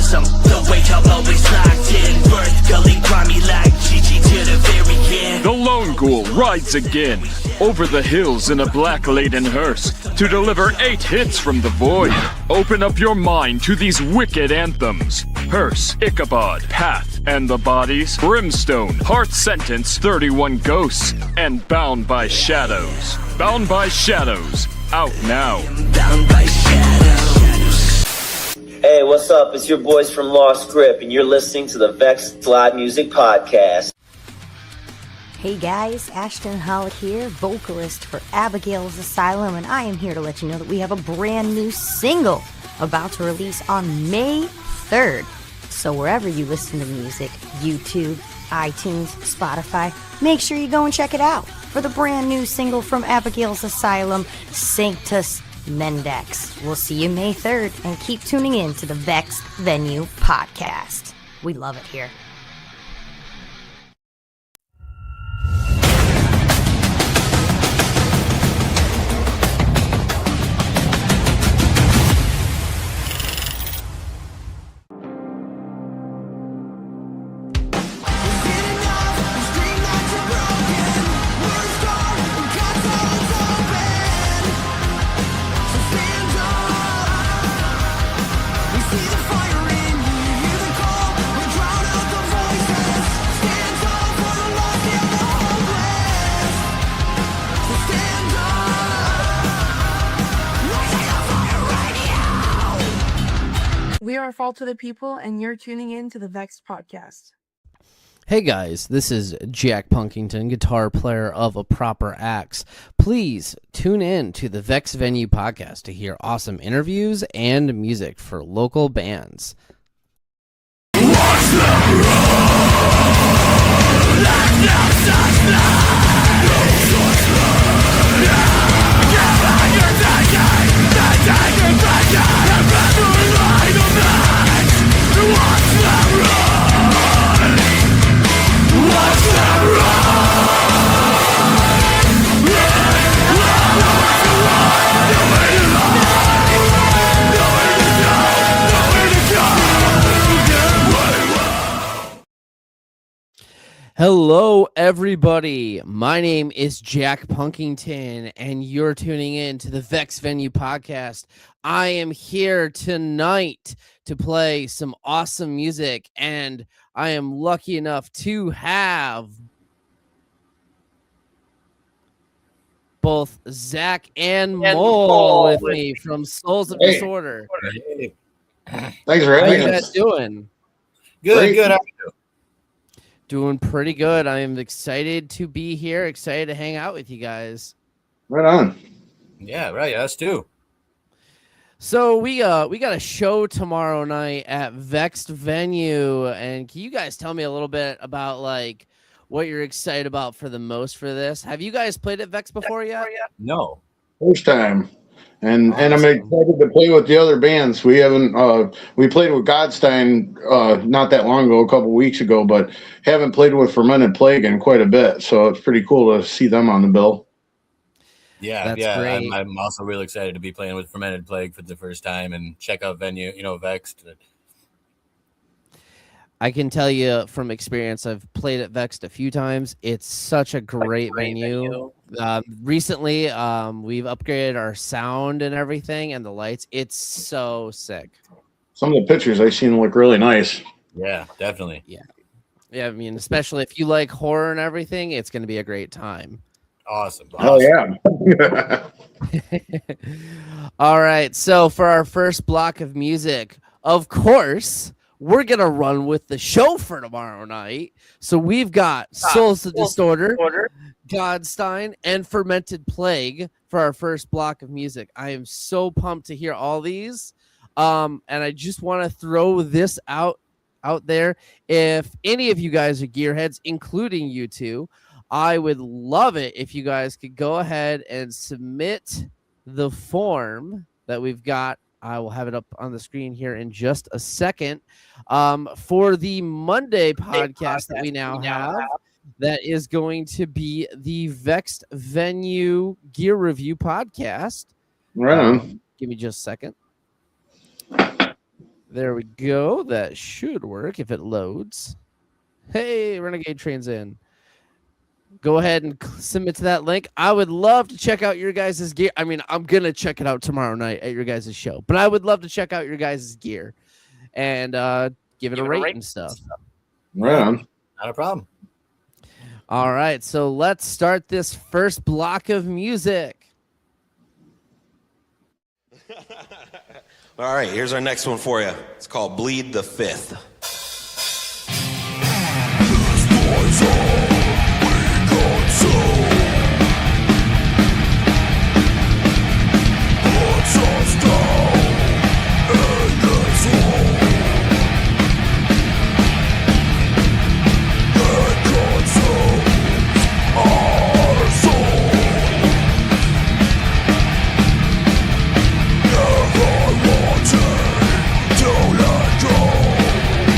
rhythm. The wake up always locked in. Birth gully grimy like GG to the very end. The lone ghoul rides again over the hills in a black laden hearse to deliver 8 hits from the void. Open up your mind to these wicked anthems. Hearse, Ichabod, Path, and the Bodies, Brimstone, Heart Sentence, 31 Ghosts, and Bound by Shadows. Bound by Shadows, out now. Bound by shadows. Hey, what's up? It's your boys from Lost Grip, and you're listening to the Vexed Music Podcast. Hey guys, Ashton Hollick here, vocalist for Abigail's Asylum, and I am here to let you know that we have a brand new single about to release on May 3rd. So wherever you listen to music, YouTube, iTunes, Spotify, make sure you go and check it out for the brand new single from Abigail's Asylum, Sanctus Mendax. We'll see you May 3rd, and keep tuning in to the Vexed Venue Podcast. We love it here. We are Fall to the People, and you're tuning in to the Vexed Podcast. Hey guys, this is Jack Punkington, guitar player of A Proper Axe. Please tune in to the Vexed Venue Podcast to hear awesome interviews and music for local bands. Hello, everybody. My name is Jack Punkington, and you're tuning in to the Vexed Venue Podcast. I am here tonight to play some awesome music, and I am lucky enough to have both Zach and Mole with me from Souls of Disorder. Hey. Thanks for having us. How you guys doing? Good. How are you? Doing pretty good. I am excited to be here, excited to hang out with you guys. Right on. Yeah, right. Us too. So we got a show tomorrow night at Vexed Venue, and can you guys tell me a little bit about like what you're excited about for the most for this? Have you guys played at Vex before yet? No. First time. And Awesome. and I'm excited to play with the other bands. We haven't we played with GodStine not that long ago, a couple weeks ago, but haven't played with Fermented Plague in quite a bit. So it's pretty cool to see them on the bill. Yeah, That's great. I'm also really excited to be playing with Fermented Plague for the first time and check out Venue, Vexed. I can tell you from experience, I've played at Vexed a few times. It's such a great venue. Recently, we've upgraded our sound and everything and the lights. It's so sick. Some of the pictures I've seen look really nice. Yeah, definitely. Yeah, I mean, especially if you like horror and everything, it's going to be a great time. Awesome. Oh, yeah. All right, so for our first block of music, of course, we're going to run with the show for tomorrow night. So we've got Souls of Disorder, GodStine, and Fermented Plague for our first block of music. I am so pumped to hear all these. And I just want to throw this out there. If any of you guys are gearheads, including you two, I would love it if you guys could go ahead and submit the form that we've got. I will have it up on the screen here in just a second. For the Monday podcast that we now have, that is going to be the Vexed Venue Gear Review Podcast. Right on. Give me just a second. There we go. That should work if it loads. Hey, Renegade Train's in. Go ahead and submit to that link. I would love to check out your guys' gear. I mean, I'm going to check it out tomorrow night at your guys' show. But I would love to check out your guys' gear and give it a rate and stuff. Right on. Not a problem. All right, so let's start this first block of music. All right, here's our next one for you. It's called Bleed the Fifth. Don't let go.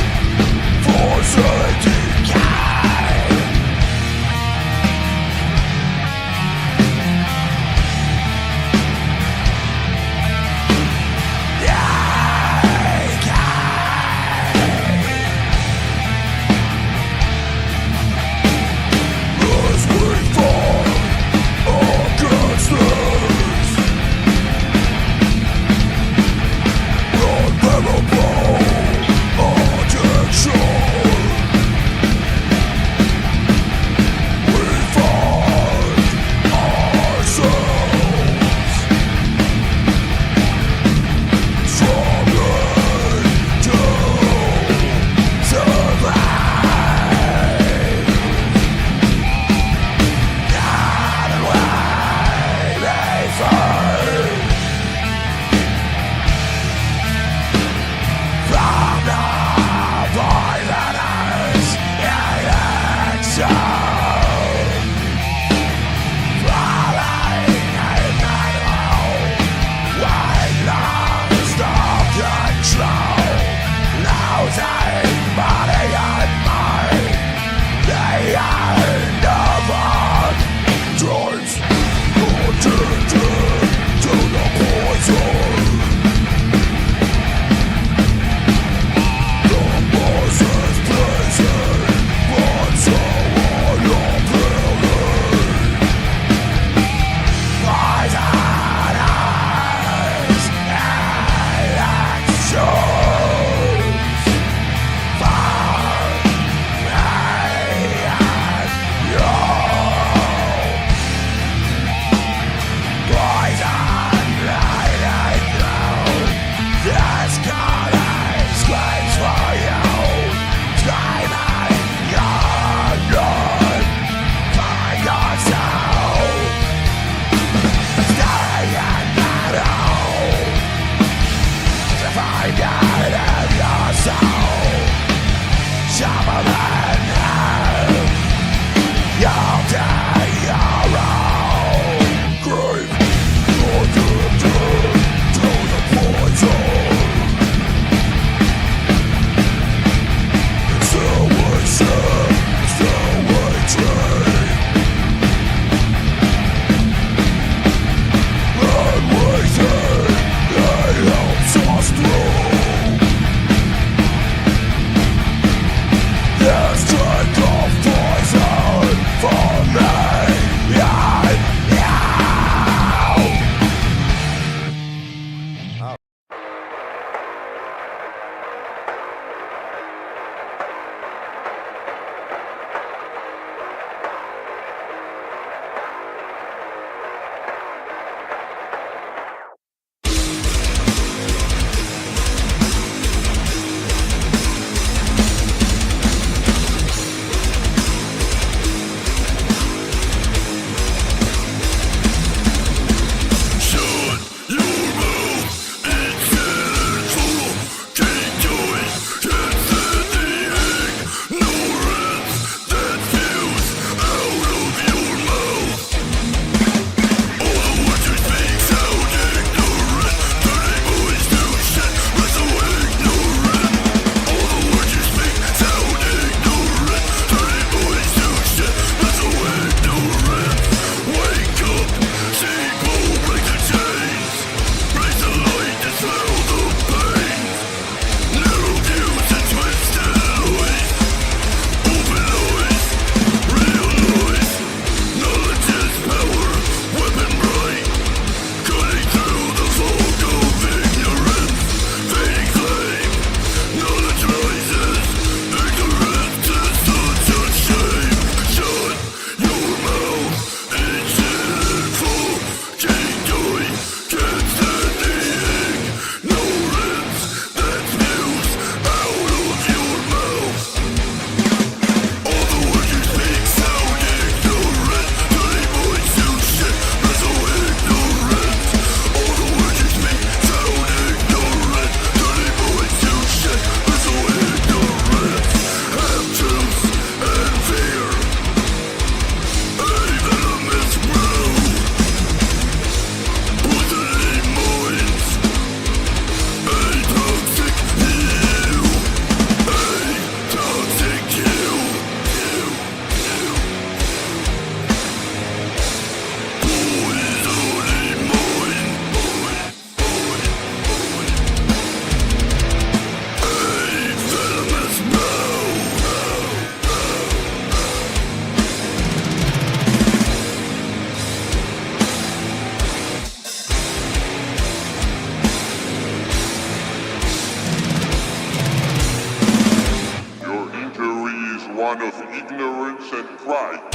ignorance and pride.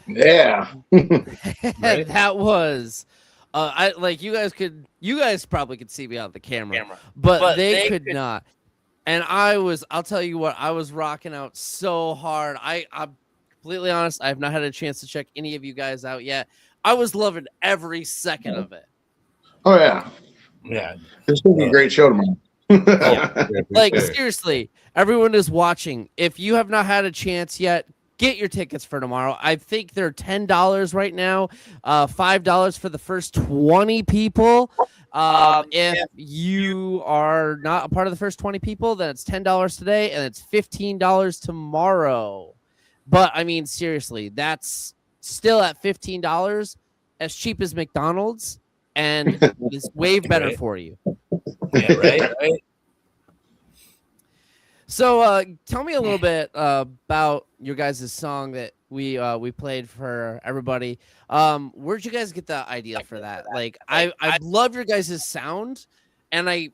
Yeah. That was I like you guys probably could see me on the camera, but they could not. And I'll tell you what, I was rocking out so hard. I'm completely honest, I have not had a chance to check any of you guys out yet. I was loving every second of it. Oh yeah. Yeah. This will be a great show tomorrow. Yeah. Like seriously, everyone is watching. If you have not had a chance yet, get your tickets for tomorrow. I think they're $10 right now, $5 for the first 20 people. If you are not a part of the first 20 people, then it's $10 today and it's $15 tomorrow. But I mean, seriously, that's still at $15, as cheap as McDonald's, and it's way better for you. Yeah, right. So, tell me a little bit about your guys' song that we played for everybody. Where'd you guys get the idea for that? Like, I love your guys' sound, and I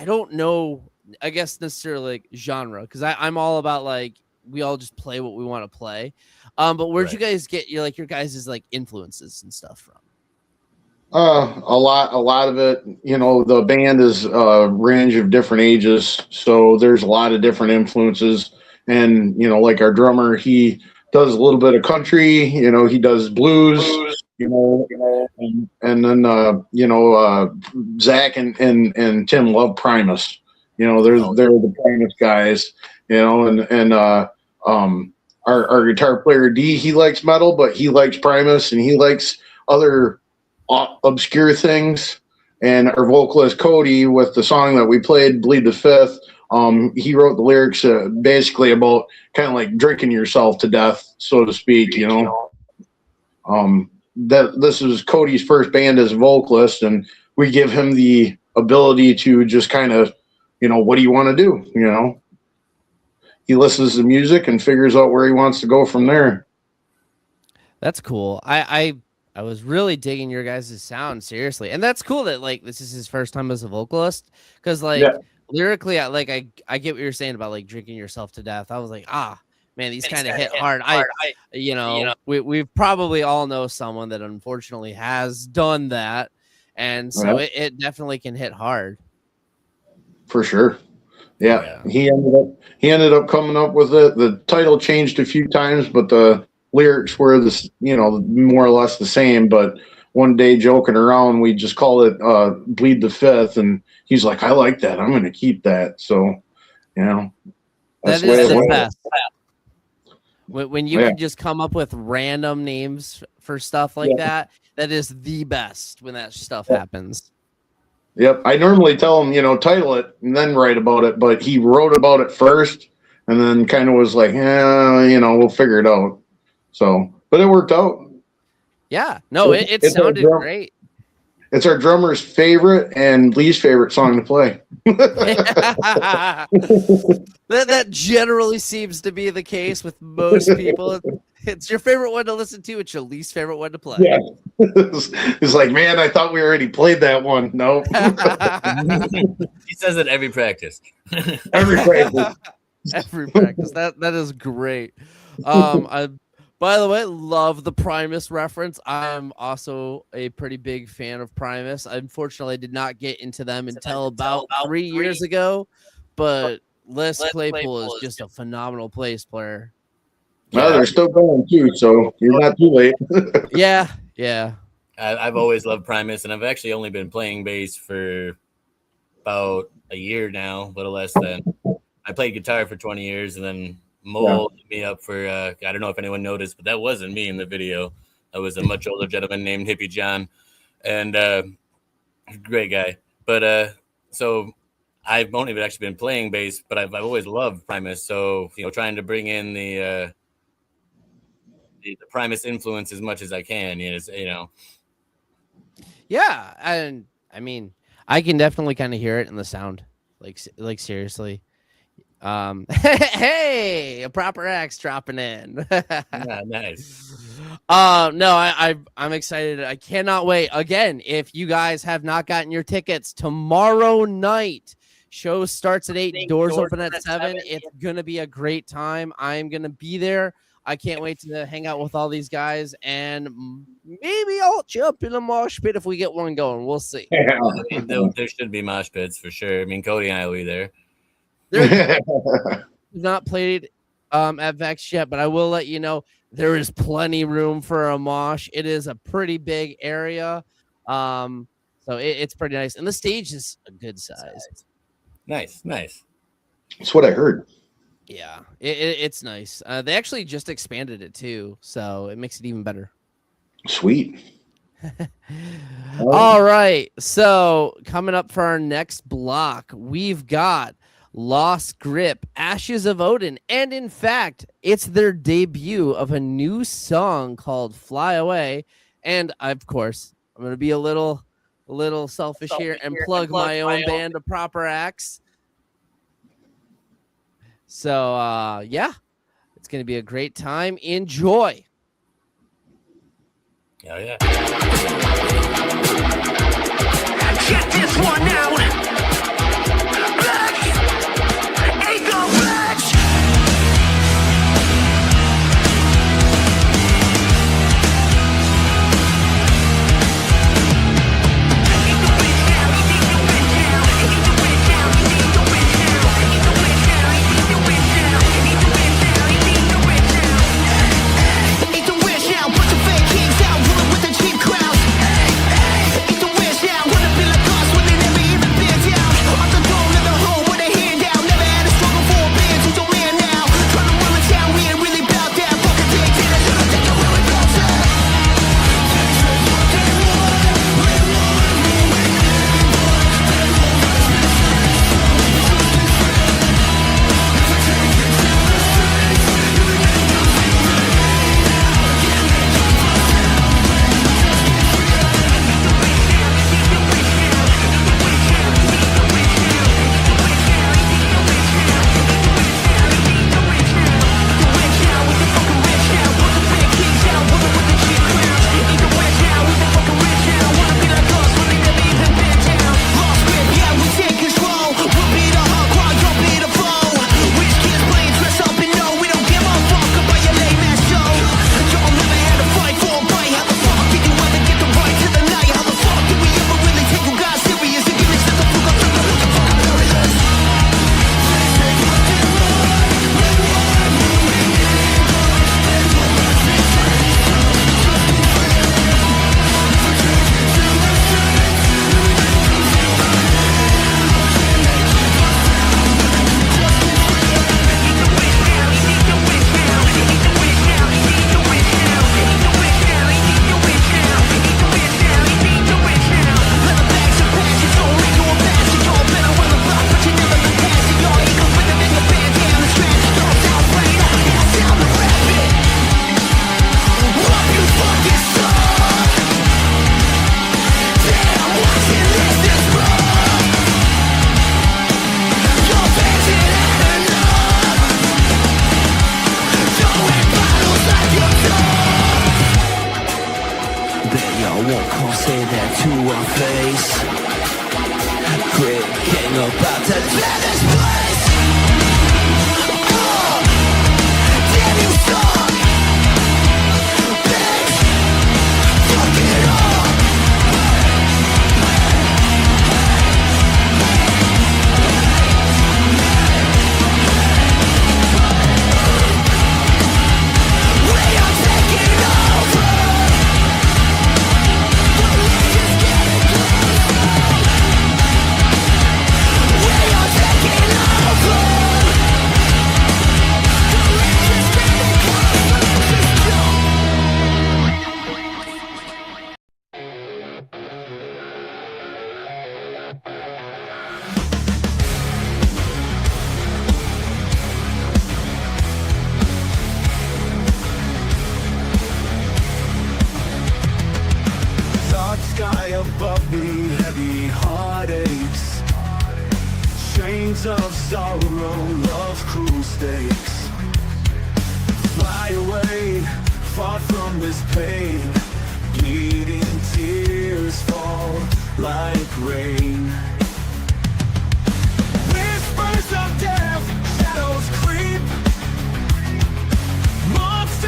don't know, I guess necessarily like genre, because I'm all about like we all just play what we want to play. But where'd you guys get your guys' like influences and stuff from? A lot of it, the band is a range of different ages, so there's a lot of different influences. And like our drummer, he does a little bit of country, he does blues, and then Zach and Tim love Primus. They're the Primus guys, and our guitar player D, he likes metal, but he likes Primus and he likes other obscure things. And our vocalist Cody, with the song that we played, Bleed the Fifth, he wrote the lyrics basically about kind of like drinking yourself to death, so to speak. That this is Cody's first band as a vocalist, and we give him the ability to just kind of, what do you want to do? He listens to music and figures out where he wants to go from there. That's cool. I was really digging your guys' sound, seriously. And that's cool that like this is his first time as a vocalist, because lyrically I get what you're saying about like drinking yourself to death. I was like, man, these kind of hit hard. We've probably all know someone that unfortunately has done that, and so it definitely can hit hard. For sure. Yeah. He ended up coming up with it. The title changed a few times, but the lyrics were more or less the same. But one day, joking around, we just called it Bleed the Fifth, and he's like, I like that, I'm going to keep that. So that is the best when you can just come up with random names for stuff like that. That is the best when that stuff happens. Yep. I normally tell him, title it and then write about it, but he wrote about it first and then kind of was like, we'll figure it out. So, but it worked out. Yeah. No, it sounded great. It's our drummer's favorite and least favorite song to play. That generally seems to be the case with most people. It's your favorite one to listen to. It's your least favorite one to play. Yeah. It's like, man, I thought we already played that one. No. He says it every practice. Every practice. Every practice. That is great. By the way, love the Primus reference. I'm also a pretty big fan of Primus. Unfortunately, I did not get into them until about 3 years ago, but Les Claypool is just a phenomenal bass player. Well, they're still going too, so you're not too late. Yeah. I've always loved Primus, and I've actually only been playing bass for about a year now, a little less than. I played guitar for 20 years, and then molded me up for I don't know if anyone noticed, but that wasn't me in the video. That was a much older gentleman named Hippie John, and great guy. But so I've only actually been playing bass, but I've always loved Primus. So trying to bring in the Primus influence as much as I can. Yeah, and I mean, I can definitely kind of hear it in the sound. Like seriously. Hey, a proper axe dropping in. Yeah, nice. No, I'm excited. I cannot wait. Again, if you guys have not gotten your tickets, tomorrow night, show starts at 8, doors open at 7. It's gonna be a great time. I'm gonna be there. I can't wait to hang out with all these guys, and maybe I'll jump in a mosh pit if we get one going. We'll see. Yeah. I mean, there should be mosh pits for sure. I mean, Cody and I will be there. We've not played at Vex yet, but I will let you know there is plenty room for a mosh. It is a pretty big area, so it's pretty nice, and the stage is a good size. Nice. That's what I heard. Yeah, it's nice. They actually just expanded it too, so it makes it even better. Sweet. All right, so coming up for our next block, we've got Lost Grip, Ashes of Odin, and in fact, it's their debut of a new song called Fly Away. And of course, I'm going to be a little selfish here and plug my own band of Proper Acts. So, yeah, it's going to be a great time. Enjoy. Oh, yeah. Check this one out. Vex, ain't no Vex. Eat the wish out, put the fake kings out, rolling with the cheap crowds. Eat the wish out, wanna be like us when they never even been down. On the throne of the home with a hand out, never had a struggle for a band, who's your man now? Trying to run the town, we ain't really bout that. Fucking take it, I should've taken where we go to. above me, heavy heartaches, chains of sorrow, love, cruel stakes. Fly away, far from this pain, bleeding tears fall like rain. Whispers of death, shadows creep, monsters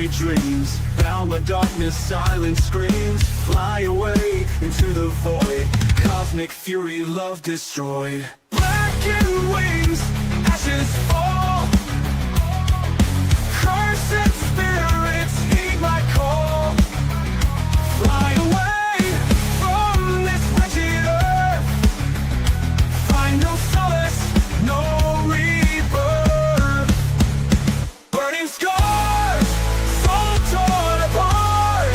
sweet dreams. Bound by darkness, silent screams. Fly away into the void. Cosmic fury, love destroyed. Blackened wings, ashes fall. Cursed spirits heed my call. Fly away from this wretched earth. Find no solace, no rebirth. Burning scars, soul torn apart.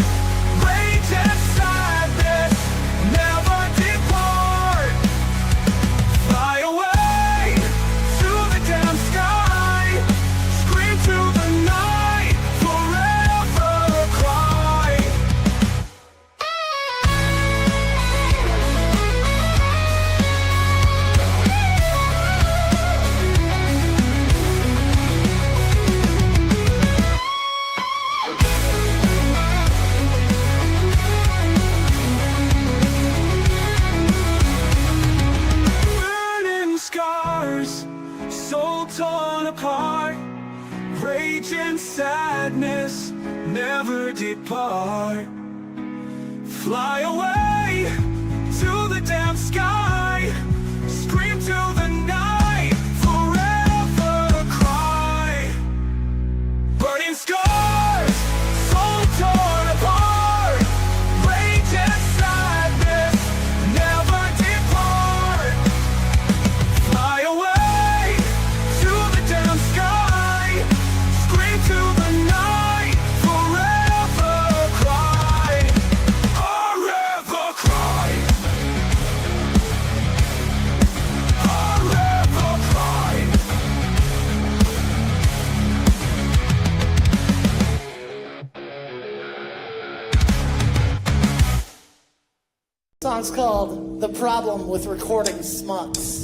Rage and sadness never depart. Fly away to the damn sky. Scream to the night, forever cry. Burning scars, soul torn apart. Rage and sadness never depart. Fly away to the damn sky. Scream to the night, forever cry. Burning scars, soul torn apart. Rage and sadness never depart. Fly away to the damn sky. Scream to the night, forever cry. Forever cry. Forever cry. Song's called The Problem with Recording Smuts.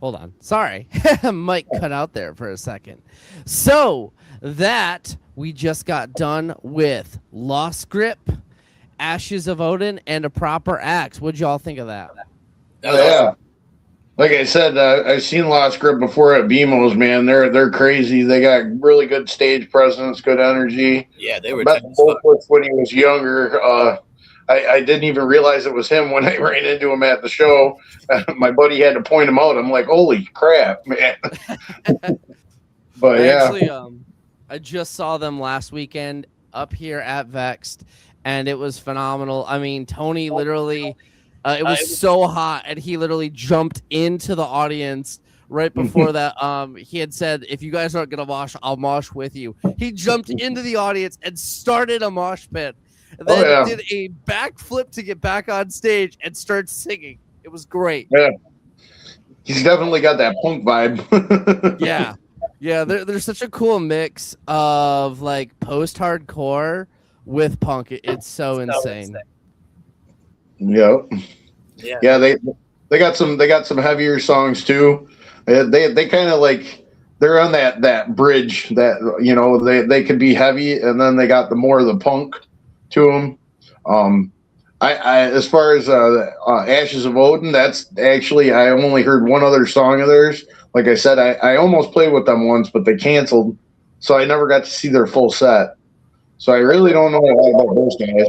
Hold on. Sorry. Mic cut out there for a second. So that we just got done with Lost Grip, Ashes of Odin, and A Proper Axe. What'd y'all think of that? Yeah. Like I said, I've seen Lost Grip before at BMO's, man. They're crazy. They got really good stage presence, good energy. Yeah, they were. When he was younger, I didn't even realize it was him when I ran into him at the show. My buddy had to point him out. I'm like, holy crap, man. But Actually, I just saw them last weekend up here at Vexed, and it was phenomenal. I mean, Tony literally, it was so hot, and he literally jumped into the audience right before that. He had said, if you guys aren't going to mosh, I'll mosh with you. He jumped into the audience and started a mosh pit. And then did a backflip to get back on stage and start singing. It was great. Yeah. He's definitely got that punk vibe. Yeah. Yeah, there's such a cool mix of like post-hardcore with punk. It's so insane. Yeah. Yeah, they got some heavier songs too. They kind of like they're on that bridge that, you know, they could be heavy, and then they got the more of the punk to them. I as far as Ashes of Odin, that's actually, I only heard one other song of theirs. Like I said, I almost played with them once, but they canceled, so I never got to see their full set. So I really don't know a lot about those guys.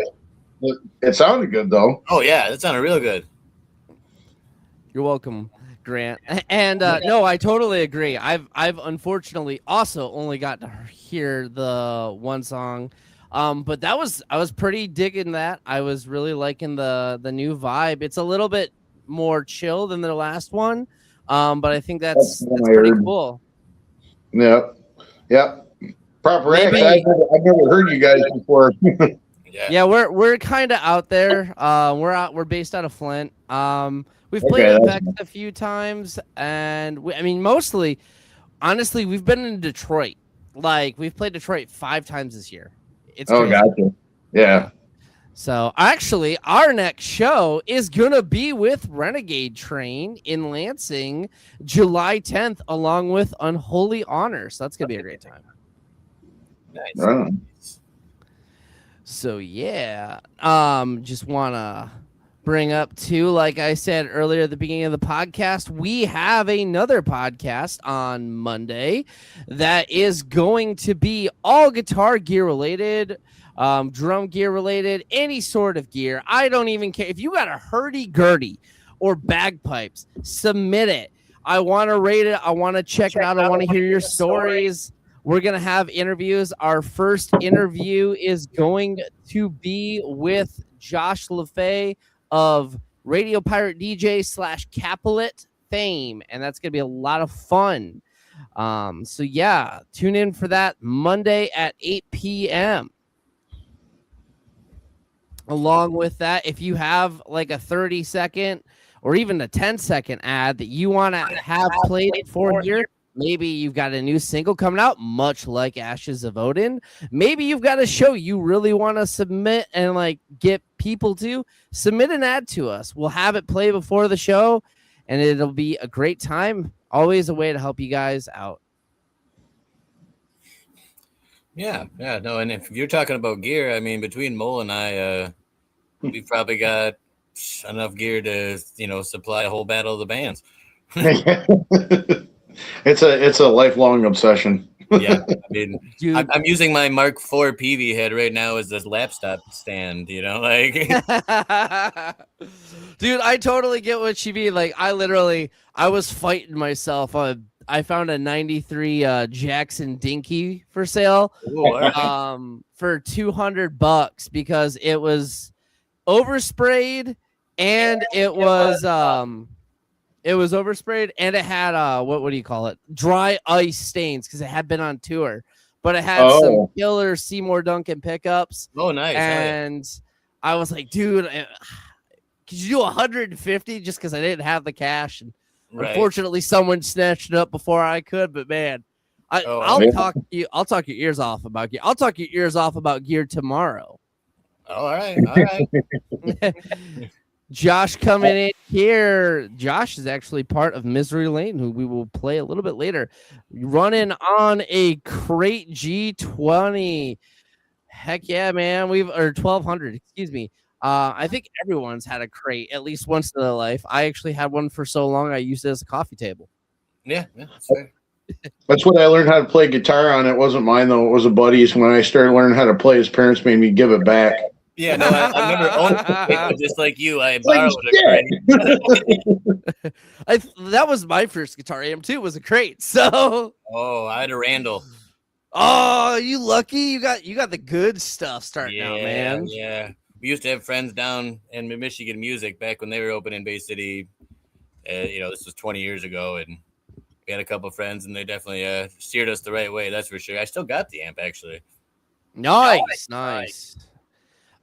It sounded good though. Oh yeah, that sounded real good. You're welcome, Grant. And no, I totally agree. I've unfortunately also only got to hear the one song. But I was pretty digging that. I was really liking the new vibe. It's a little bit more chill than the last one. But I think that's pretty cool. Yep. Proper X. I've never heard you guys before. Yeah, we're kind of out there. We're based out of Flint. We've played at Vexed a few times, and mostly, honestly, we've been in Detroit. Like, we've played Detroit 5 times this year. It's crazy. Gotcha. Yeah. So actually, our next show is gonna be with Renegade Train in Lansing, July 10th, along with Unholy Honor. So that's gonna be a great time. Nice. So yeah, just wanna bring up too, like I said earlier at the beginning of the podcast, we have another podcast on Monday that is going to be all guitar gear related, drum gear related, any sort of gear. I don't even care if you got a hurdy-gurdy or bagpipes, submit it. I want to rate it. I want to check it out. I want to hear your stories. We're going to have interviews. Our first interview is going to be with Josh LaFay of Radio Pirate DJ / Capulet fame, and that's gonna be a lot of fun. So yeah, tune in for that Monday at 8 p.m. Along with that, if you have like a 30-second or even a 10-second ad that you want to have played for here, maybe you've got a new single coming out, much like Ashes of Odin. Maybe you've got a show you really want to submit and like get people to submit an ad to us. We'll have it play before the show, and it'll be a great time. Always a way to help you guys out. Yeah, no. And if you're talking about gear, I mean, between Mole and I, we've probably got enough gear to, supply a whole battle of the bands. It's a lifelong obsession. Yeah, I mean, I'm using my Mark IV PV head right now as this laptop stand. Like. Dude, I totally get what you mean. Like, I was fighting myself. I found a '93 Jackson Dinky for sale, for $200 because it was oversprayed and it was oversprayed, and it had what do you call it? Dry ice stains because it had been on tour, but it had some killer Seymour Duncan pickups. Oh, nice! And I was like, dude, could you do 150 just because I didn't have the cash? And unfortunately, someone snatched it up before I could. But man, I'll talk your ears off about gear. I'll talk your ears off about gear tomorrow. All right. Josh coming in here. Josh is actually part of Misery Lane, who we will play a little bit later. Running on a crate G20. Heck yeah, man. Or 1200, excuse me. I think everyone's had a crate at least once in their life. I actually had one for so long I used it as a coffee table. Yeah, that's fair. That's what I learned how to play guitar on. It wasn't mine, though. It was a buddy's. When I started learning how to play, his parents made me give it back. Yeah, no, I remember owning it, just like you. I borrowed a crate. That was my first guitar amp too. Was a crate. So. Oh, I had a Randall. Oh, you lucky! You got the good stuff starting out, man. Yeah, we used to have friends down in Michigan Music back when they were open in Bay City. This was 20 years ago, and we had a couple friends, and they definitely steered us the right way. That's for sure. I still got the amp, actually. Nice.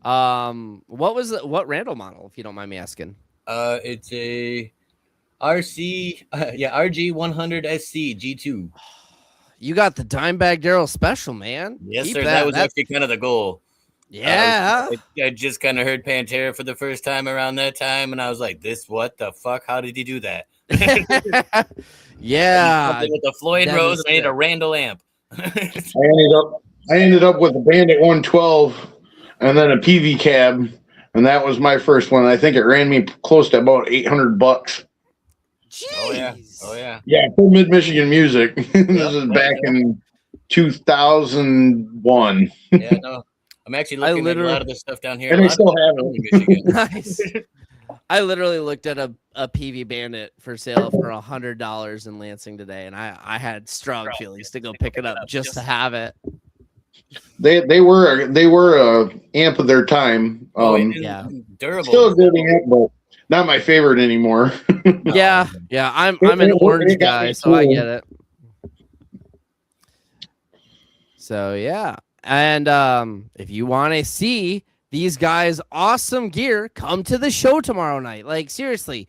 What Randall model, if you don't mind me asking? It's a RG 100 SC G2. You got the Dimebag Daryl special, man. Yes, sir. That was actually kind of the goal. Yeah. I just kind of heard Pantera for the first time around that time, and I was like, what the fuck? How did he do that? Yeah. With the Floyd Rose, I made a Randall amp. I ended up with a Bandit 112 and then a PV cab, and that was my first one. I think it ran me close to about $800. Jeez. Oh yeah. Yeah, for Mid-Michigan Music. This is back in 2001. Yeah, no. I'm actually looking at a lot of the stuff down here. And I still have it. Nice. I literally looked at a PV Bandit for sale for $100 in Lansing today, and I had strong feelings to go pick it up just to have it. They were a amp of their time. Yeah, durable. Still a good amp, but not my favorite anymore. Yeah. I'm an orange guy, so I get it. So yeah, and if you want to see these guys' awesome gear, come to the show tomorrow night. Like seriously,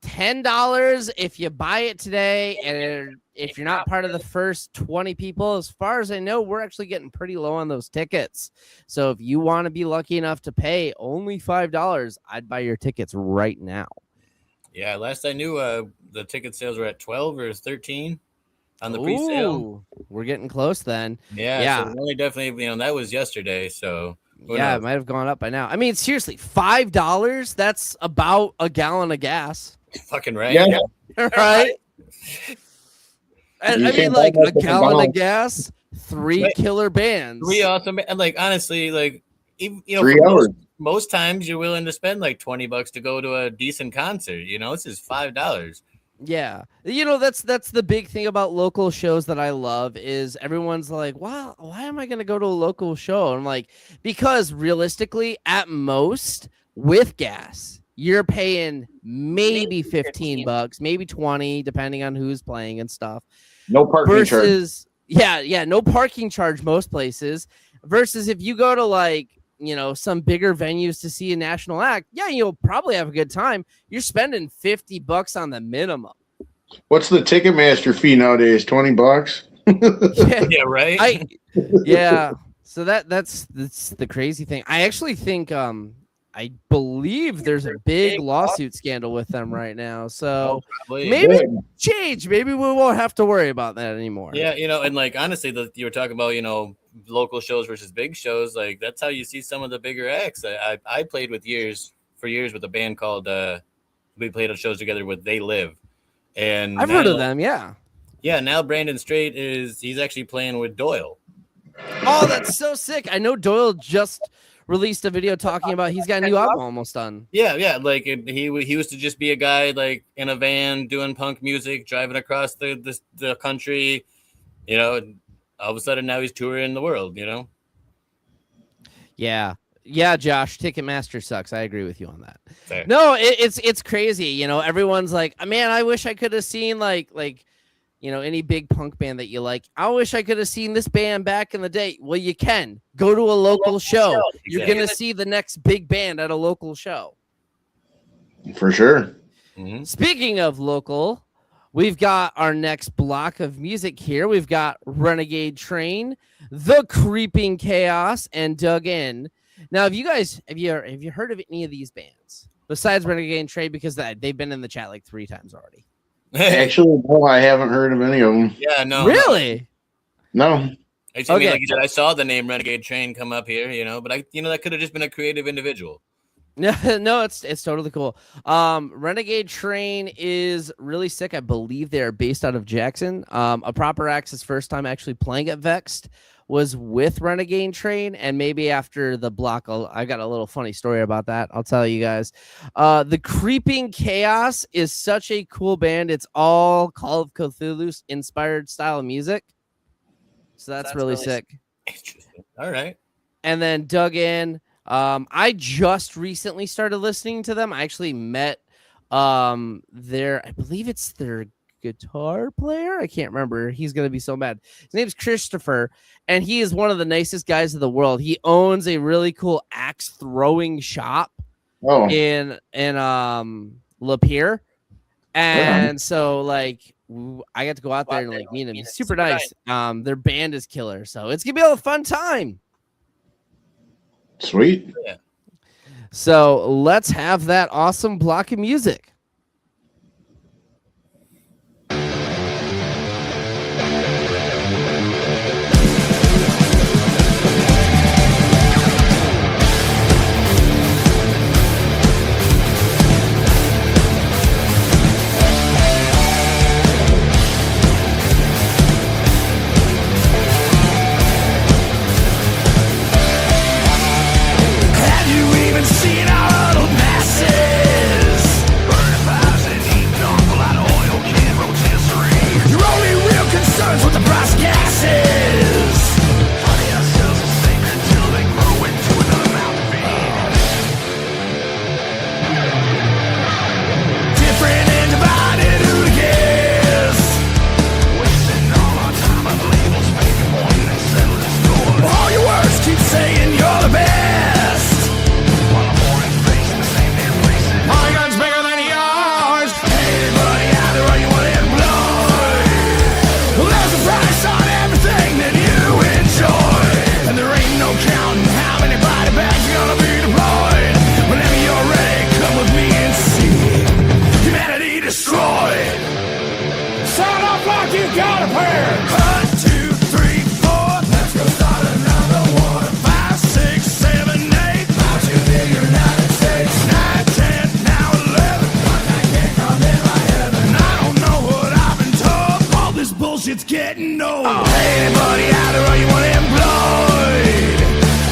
$10 if you buy it today, and if you're not part of the first 20 people, as far as I know, we're actually getting pretty low on those tickets. So if you want to be lucky enough to pay only $5, I'd buy your tickets right now. Yeah, last I knew, the ticket sales were at 12 or 13 on the pre-sale. We're getting close then. Yeah. So only definitely, that was yesterday. So yeah, it might have gone up by now. I mean, seriously, $5. That's about a gallon of gas. Fucking right. Yeah. Right. And I mean, like a gallon of gas, 3 killer bands, 3 awesome, and like honestly, like even 3 hours. Most times you're willing to spend like $20 to go to a decent concert. This is $5. Yeah, that's the big thing about local shows that I love is everyone's like, wow, why am I going to go to a local show? And I'm like, because realistically, at most with gas, you're paying maybe $15, maybe 20, depending on who's playing and stuff. No parking charge. Yeah, no parking charge most places. Versus if you go to like, some bigger venues to see a national act, yeah, you'll probably have a good time. You're spending $50 on the minimum. What's the Ticketmaster fee nowadays? $20? Yeah, right. Yeah. So that's the crazy thing. I actually think I believe there's a big lawsuit scandal with them right now. So maybe change. Maybe we won't have to worry about that anymore. Yeah, and like honestly, you were talking about local shows versus big shows. Like that's how you see some of the bigger acts. I played for years with a band called we played on shows together with They Live, and I've heard of them. Yeah. Now Brandon Strait he's actually playing with Doyle. Oh, that's so sick. I know Doyle just released a video talking about he's got a new album almost done. Yeah. Like he used to just be a guy like in a van doing punk music, driving across the country. All of a sudden now he's touring the world. Yeah, Josh, Ticketmaster sucks. I agree with you on that. Fair. No, it's crazy. Everyone's like, man, I wish I could have seen like any big punk band that you like. I wish I could have seen this band back in the day. Well, you can go to a local show. Exactly. You're going to see the next big band at a local show. For sure. Mm-hmm. Speaking of local, we've got our next block of music here. We've got Renegade Train, The Creeping Chaos, and Dug In. Now, have you heard of any of these bands? besides Renegade Train, because they've been in the chat like 3 times already. Actually, no, I haven't heard of any of them. Yeah, no. Really? No. Actually, like you said, I saw the name Renegade Train come up here, but that could have just been a creative individual. No, it's totally cool. Renegade Train is really sick. I believe they are based out of Jackson. A Proper Axe's first time actually playing at Vexed was with Renegade Train, and maybe after the block, I got a little funny story about that. I'll tell you guys. The Creeping Chaos is such a cool band. It's all Call of Cthulhu inspired style of music. So that's really sick. Interesting. All right. And then dug in. I just recently started listening to them. I actually met I believe it's their guitar player. I can't remember. He's going to be so mad. His name's Christopher, and he is one of the nicest guys in the world. He owns a really cool axe throwing shop in Lapeer. And so like I got to go out there and like meet him. He's super nice. Their band is killer. So it's going to be a fun time. Sweet. Yeah. So let's have that awesome block of music. Seen our little masses burning fires and eating on a lot of oil can rotisserie. Your only real concerns with the price of gases. Funny ourselves are safe until they grow into another mountain feed. Different and divided, who to guess? Wasting all our time on labels, making more than settle the score. All your words keep saying you're the best. Sound off like you got a pair. 1, 2, 3, 4. Let's go start another one. 5, 6, 7, 8. Out to the United States. 9, 10, now 11. One night can't come in my heaven. I don't know what I've been told. All this bullshit's getting old. Hey, anybody out there, are you unemployed?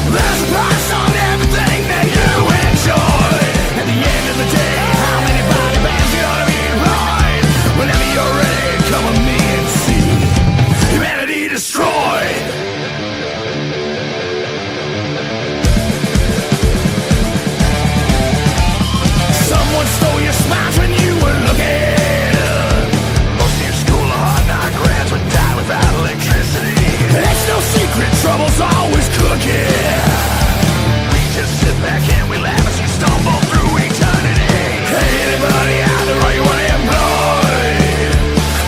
There's a price on everything that you enjoy. At the end of the day, how many body bags you ought to be employed? Whenever you're ready, come with me and see humanity destroyed. Someone stole your smiles when you were looking. Most of your school of hard knock grads would die without electricity. It's no secret, trouble's always cooking. We just sit back and we laugh as you stumble through eternity. Hey, anybody out there, are you unemployed?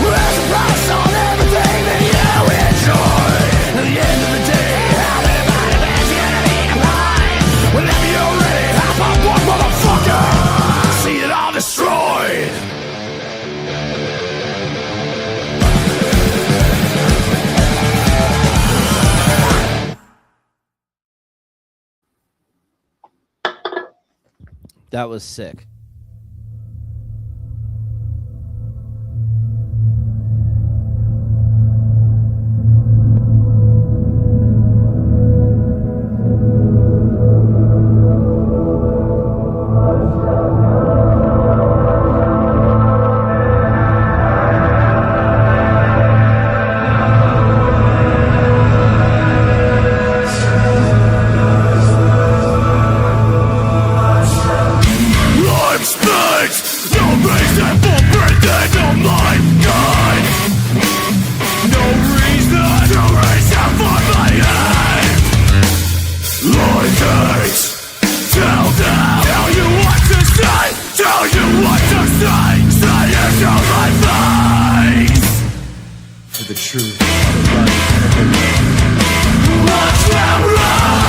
There's a price on everything that you enjoy. At the end of the day, how many body bags you gonna be employed? Whenever you're ready, hop on board, motherfucker. See it all destroyed. That was sick. Run!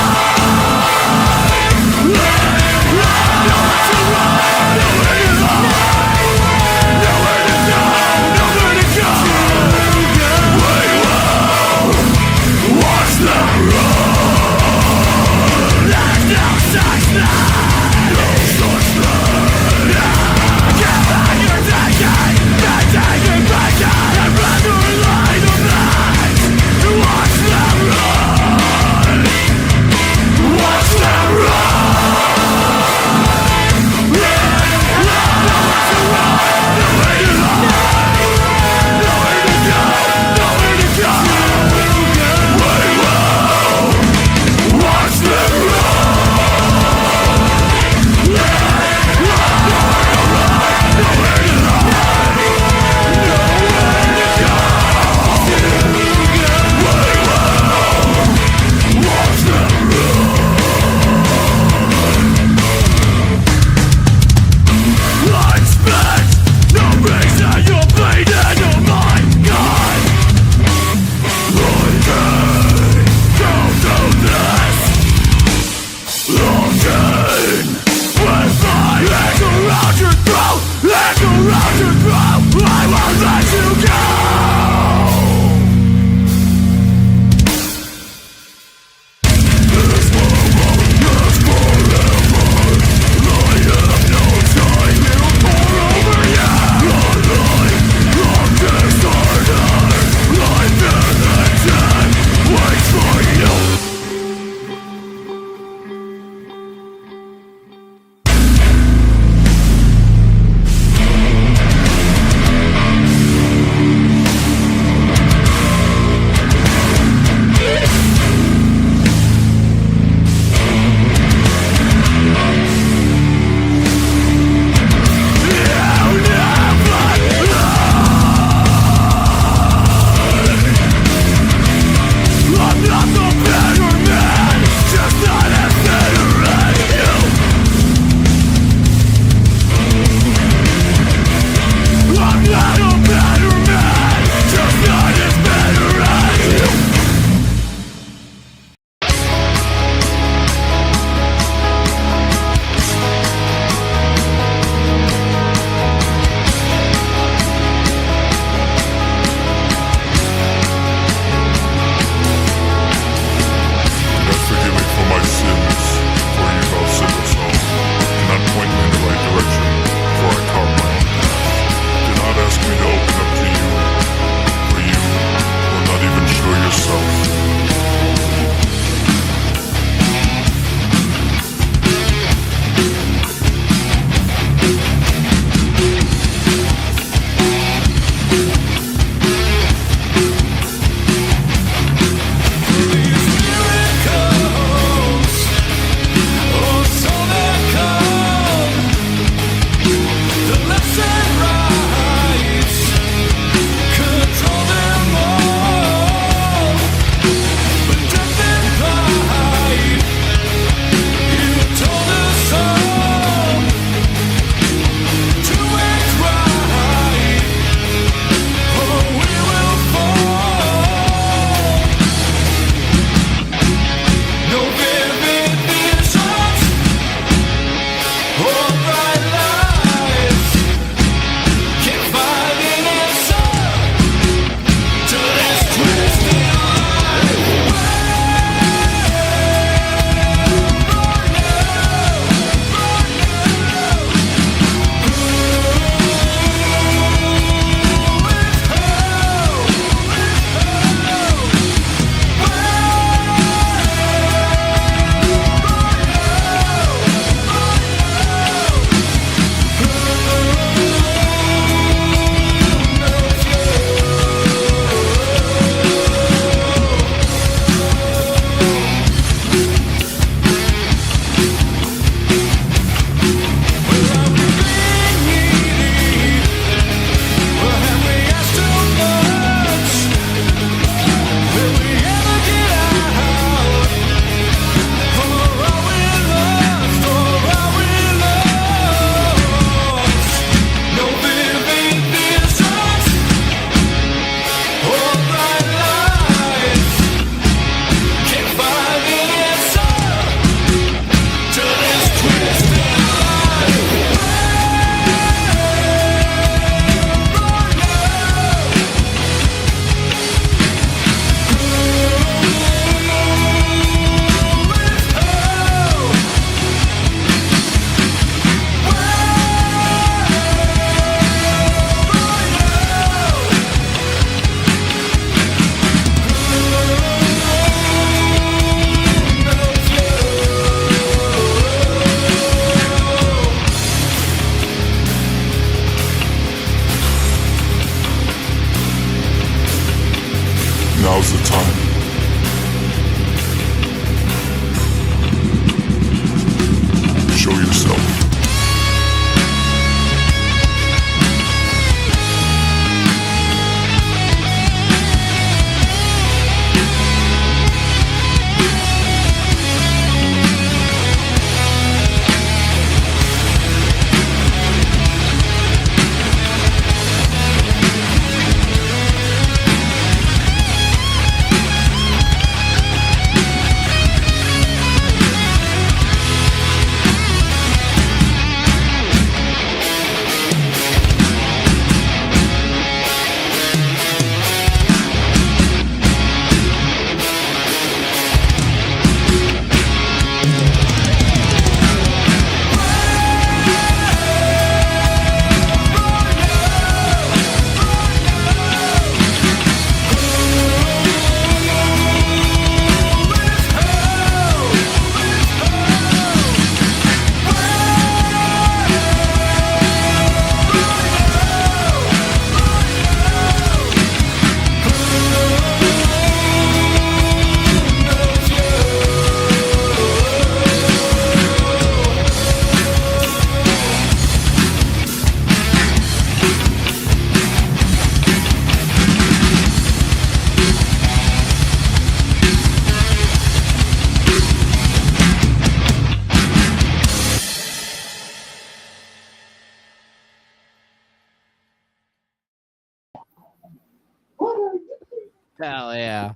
Hell yeah.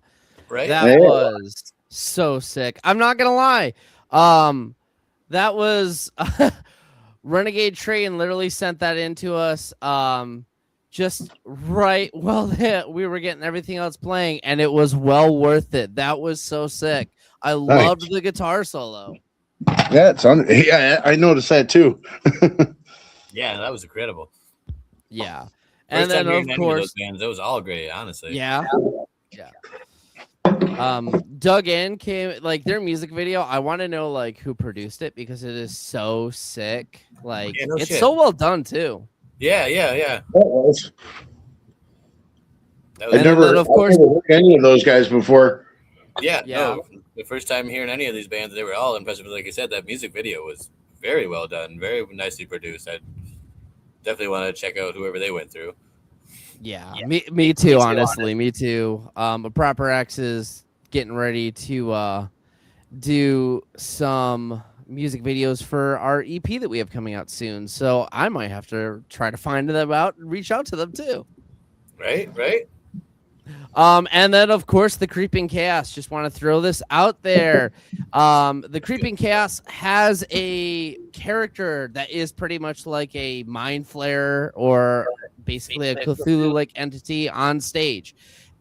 Right? That was so sick. I'm not gonna lie. That was Renegade Train literally sent that into us. Just right while we were getting everything else playing, and it was well worth it. That was so sick. I loved the guitar solo. Yeah, yeah, I noticed that too. Yeah, that was incredible. Yeah. First And then time hearing of any course those bands, that was all great, honestly. Yeah. Dug In came, like, their music video. I want to know like who produced it because it is so sick. Like it's so well done too. Yeah. That was. That was I never heard any of those guys before. Yeah. No, the first time hearing any of these bands, they were all impressive. Like I said, that music video was very well done, very nicely produced. I definitely want to check out whoever they went through. Yeah. Me too, honestly. Me too. But Proper X is getting ready to do some music videos for our EP that we have coming out soon. So I might have to try to find them out and reach out to them too. Right. And then of course the Creeping Chaos. Just want to throw this out there. The Creeping Chaos has a character that is pretty much like a Mind Flayer or basically a Cthulhu-like entity on stage.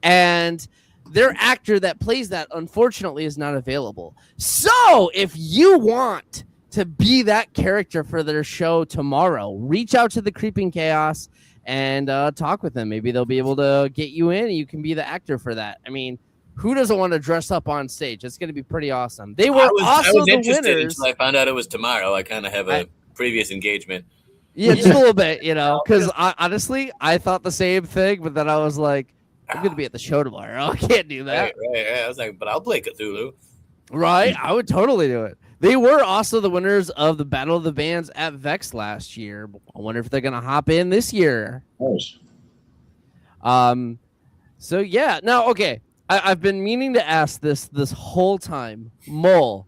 And their actor that plays that, unfortunately, is not available. So if you want to be that character for their show tomorrow, reach out to the Creeping Chaos and talk with them. Maybe they'll be able to get you in and you can be the actor for that. I mean, who doesn't want to dress up on stage? It's going to be pretty awesome. They were also the winners. Until I found out it was tomorrow. I kind of have a previous engagement. Yeah, just a little bit, because honestly, I thought the same thing, but then I was like, I'm going to be at the show tomorrow. I can't do that. Right. I was like, but I'll play Cthulhu. Right? I would totally do it. They were also the winners of the Battle of the Bands at Vex last year. I wonder if they're going to hop in this year. Nice. So, yeah. Now, okay. I've been meaning to ask this whole time. Mole,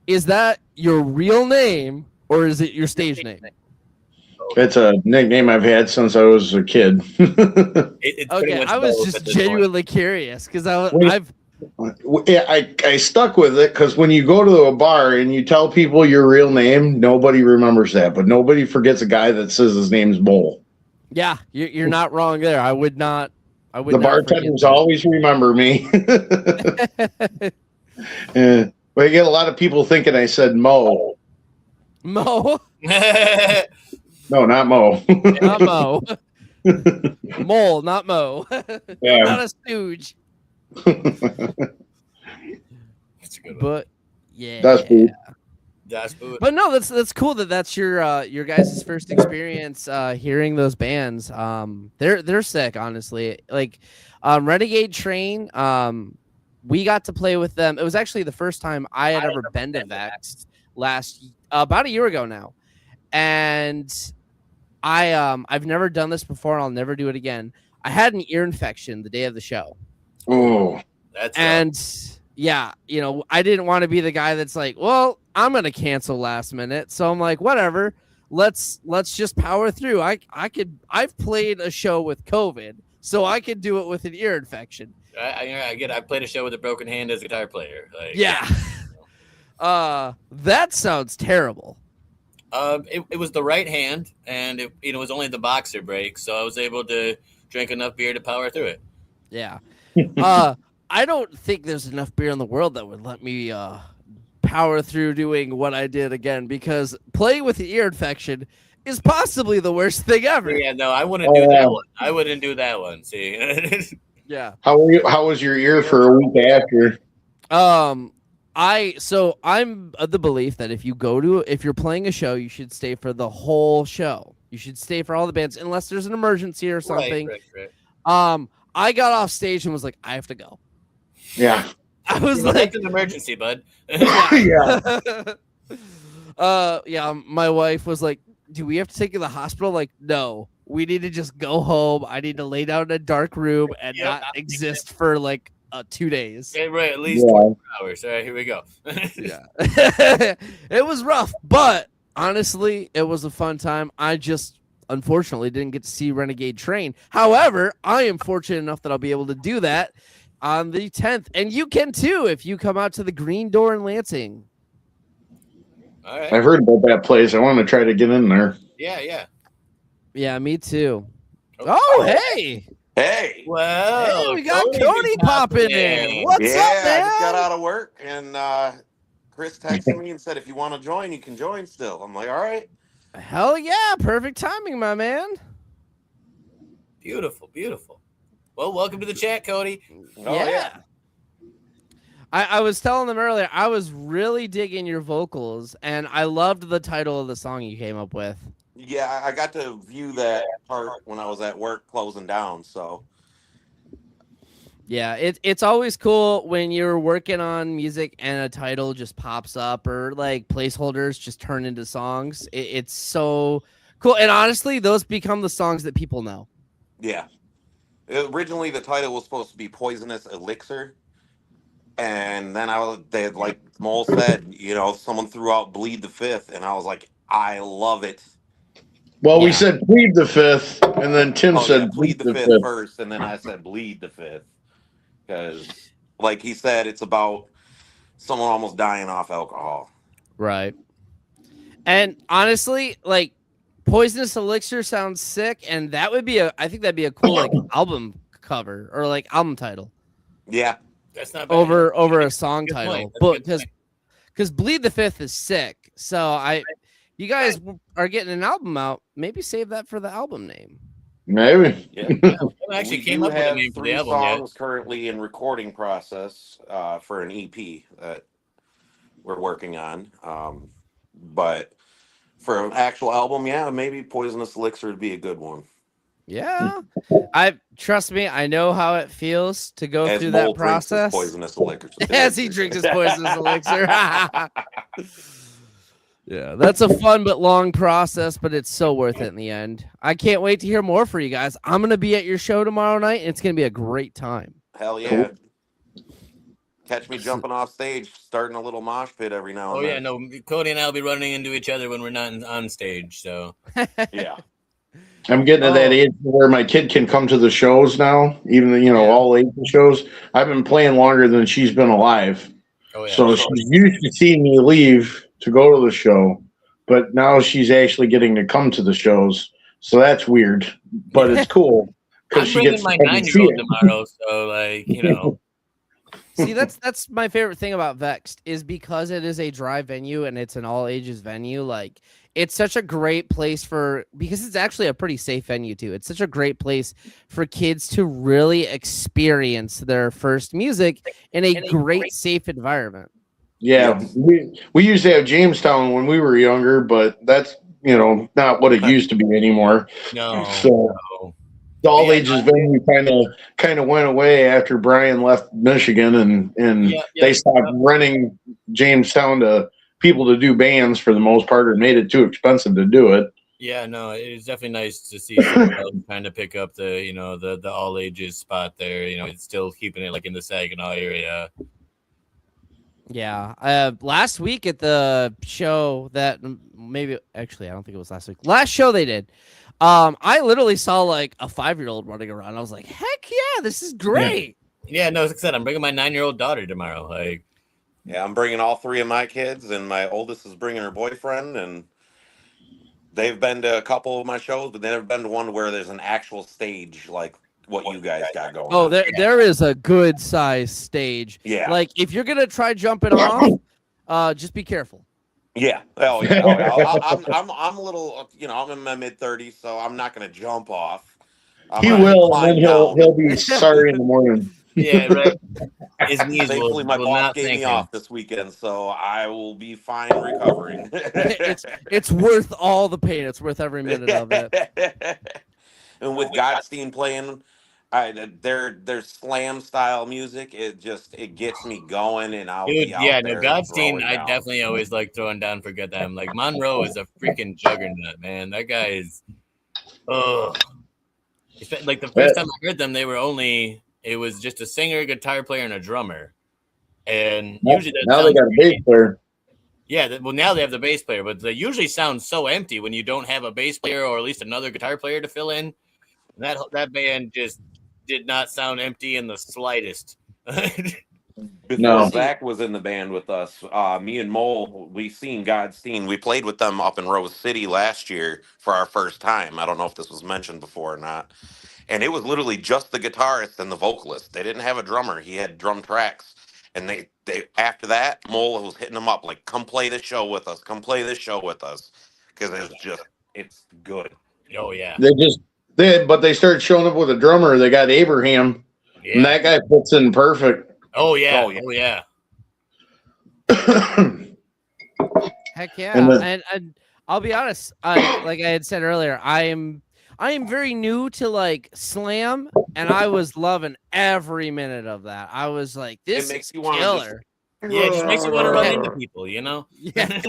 is that your real name or is it your stage name? It's a nickname I've had since I was a kid. Okay, I was just genuinely curious because I stuck with it because when you go to a bar and you tell people your real name, nobody remembers that, but nobody forgets a guy that says his name's Mole. Yeah, you're not wrong there. I would not. The bartenders always remember me. But I get a lot of people thinking I said Mo. Mo? No, not Mo. Not Mo. Mole, not Mo. Yeah. I'm not a stooge. That's a good one. But yeah. That's cool. But no, that's cool that's your guys' first experience hearing those bands. They're sick, honestly. Like Renegade Train, we got to play with them. It was actually the first time I had ever been to Vexed about a year ago now. And I've never done this before and I'll never do it again. I had an ear infection the day of the show. Oh. Yeah, I didn't want to be the guy that's like, well, I'm going to cancel last minute. So I'm like, whatever, let's just power through. I've played a show with COVID, so I could do it with an ear infection. I played a show with a broken hand as a guitar player. Yeah. That sounds terrible. It was the right hand and it was only the boxer break. So I was able to drink enough beer to power through it. Yeah. I don't think there's enough beer in the world that would let me power through doing what I did again, because playing with the ear infection is possibly the worst thing ever. Yeah, no, I wouldn't do that one. I wouldn't do that one. See? Yeah. How was your ear for a week after? I'm of the belief that if you're playing a show, you should stay for the whole show. You should stay for all the bands unless there's an emergency or something. Right. I got off stage and was like, I have to go. Yeah. I was like, that's an emergency, bud. Yeah. Yeah, my wife was like, do we have to take you to the hospital? Like, no, we need to just go home. I need to lay down in a dark room and not exist for like 2 days. Yeah, right, at least 24 hours. All right, here we go. Yeah. It was rough, but honestly, it was a fun time. I just unfortunately didn't get to see Renegade Train. However, I am fortunate enough that I'll be able to do that on the 10th. And you can too if you come out to the Green Door in Lansing. All right. I've heard about that place. I want to try to get in there. Yeah. Yeah, me too. Oh, hey. Hey. Well, Hey, we got Cody popping in. What's yeah, up, man? I just got out of work, and Chris texted me and said, if you want to join, you can join still. I'm like, all right. Hell yeah. Perfect timing, my man. Beautiful. Well, welcome to the chat, Cody. Yeah. I was telling them earlier, I was really digging your vocals, and I loved the title of the song you came up with. Yeah, I got to view that part when I was at work closing down, so. Yeah, it's always cool when you're working on music and a title just pops up, or like placeholders just turn into songs. It's so cool. And honestly, those become the songs that people know. Yeah. Originally, the title was supposed to be Poisonous Elixir. And then they like Mole said, someone threw out Bleed the Fifth. And I was like, I love it. Well, we said Plead the Fifth, and then Tim said Plead the Fifth first. And then I said Bleed the Fifth. Because, like he said, it's about someone almost dying off alcohol. Right. And honestly, like, Poisonous Elixir sounds sick, and that would be I think that'd be a cool like album cover or like album title. Yeah. That's not bad. Over a song title. But because Bleed the Fifth is sick. So you guys are getting an album out. Maybe save that for the album name. Maybe. Yeah. I actually We came do up with a have name for the 3 album. songs currently in recording process for an EP that we're working on. But for an actual album, maybe Poisonous Elixir would be a good one. Yeah. Trust me, I know how it feels to go As through Mole that drinks his process. Poisonous Elixir. As he drinks his Poisonous Elixir. Yeah, that's a fun but long process, but it's so worth it in the end. I can't wait to hear more for you guys. I'm going to be at your show tomorrow night, and it's going to be a great time. Hell yeah. Cool. Catch me jumping off stage, starting a little mosh pit every now and then. Yeah, no, Cody and I will be running into each other when we're not on stage, so. Yeah. I'm getting to that age where my kid can come to the shows now, even all age shows. I've been playing longer than she's been alive. Oh, yeah. So she's used to seeing me leave to go to the show, but now she's actually getting to come to the shows. So that's weird, but it's cool because she gets my 9-year-old tomorrow. So See, that's my favorite thing about Vexed is because it is a drive venue and it's an all ages venue. Like, it's such a great place because it's actually a pretty safe venue too. It's such a great place for kids to really experience their first music in a great, safe environment. Yeah, we used to have Jamestown when we were younger, but that's not what it used to be anymore. No. So the all ages venue kind of went away after Brian left Michigan, and they stopped renting Jamestown to people to do bands for the most part, or made it too expensive to do it. Yeah, no, it's definitely nice to see someone else kind of pick up the all ages spot there. It's still keeping it like in the Saginaw area. Yeah. Last week at the show that actually, I don't think it was last week. Last show they did. I literally saw like a 5-year-old running around. I was like, heck yeah, this is great. Yeah, no, as I said, I'm bringing my 9-year-old daughter tomorrow. Yeah, I'm bringing all 3 of my kids, and my oldest is bringing her boyfriend, and they've been to a couple of my shows, but they've never been to one where there's an actual stage like what you guys got going. Oh, there is a good size stage. Yeah. Like, if you're going to try jumping off, just be careful. Yeah. Oh, yeah. I'm a little, I'm in my mid-30s, so I'm not going to jump off. He will, and then he'll be sorry in the morning. Yeah, right. His knees Thankfully, my will boss not gave thank me him. off this weekend, so I will be fine recovering. It's worth all the pain. It's worth every minute of it. And with GodStine playing, their slam style music, it gets me going, and I'll be out there. GodStine, I definitely always like throwing down for good time. Like, Monroe is a freaking juggernaut, man. That guy is, like the first time I heard them, it was just a singer, guitar player, and a drummer. And usually now they got a bass player. Yeah, well, now they have the bass player, but they usually sound so empty when you don't have a bass player or at least another guitar player to fill in. That band just did not sound empty in the slightest. Before Zach was in the band with us, me and Mole, we seen GodStine. We played with them up in Rose City last year for our first time. I don't know if this was mentioned before or not. And it was literally just the guitarist and the vocalist. They didn't have a drummer. He had drum tracks. And they after that, Mole was hitting them up like, come play this show with us. Come play this show with us. Because it's good. Oh, yeah. But they started showing up with a drummer. They got Abraham. Yeah. And that guy puts in perfect. Oh, yeah. Oh, yeah. Heck yeah. And I'll be honest, like I had said earlier, I am very new to like slam, and I was loving every minute of that. I was like, this is killer. Yeah, it just makes you want to run into people, you know? Yeah.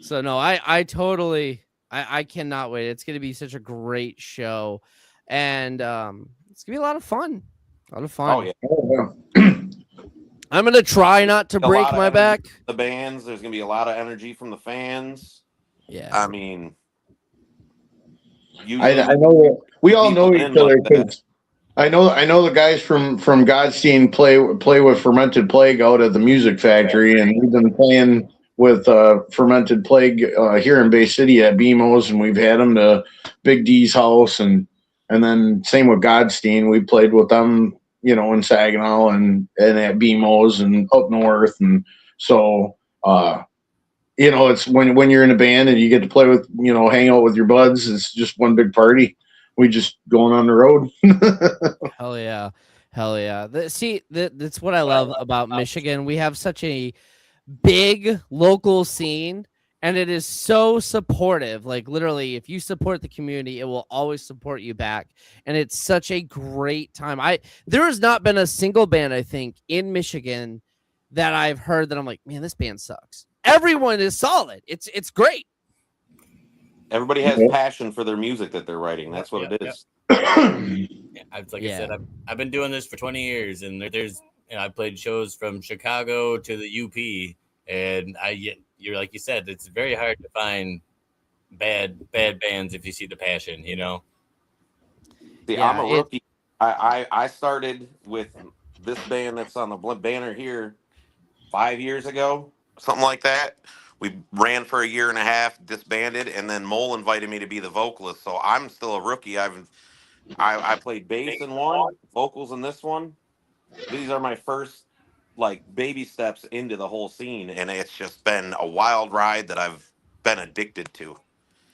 So no, I totally I cannot wait. It's gonna be such a great show. And it's gonna be a lot of fun. Oh, yeah. I'm gonna try not to break my back. The bands, there's gonna be a lot of energy from the fans. Yeah. I mean, I know that we all know each other because I know the guys from GodStine play with Fermented Plague out at the Music Factory, and we've been playing with Fermented Plague here in Bay City at BMO's, and we've had them to Big D's house, and then same with GodStine. We played with them, you know, in Saginaw and at BMO's and up north, and so you know, it's when you're in a band and you get to play with, you know, hang out with your buds. It's just one big party. We just going on the road. Hell yeah. That's what I love about Michigan. We have such a big local scene, and it is so supportive. Like literally, if you support the community, it will always support you back. And it's such a great time. There has not been a single band, I think, in Michigan that I've heard that I'm like, man, this band sucks. Everyone is solid. It's great. Everybody has passion for their music that they're writing. That's what it is. I said, I've been doing this for 20 years, and there's, you know, I played shows from Chicago to the UP, and you're like you said, it's very hard to find bad bands if you see the passion, you know. See, I'm a rookie. I started with this band that's on the banner here 5 years ago, something like that. We ran for a year and a half, disbanded, and then Mole invited me to be the vocalist. So I'm still a rookie. I played bass in one, vocals in this one. These are my first like baby steps into the whole scene, and it's just been a wild ride that I've been addicted to.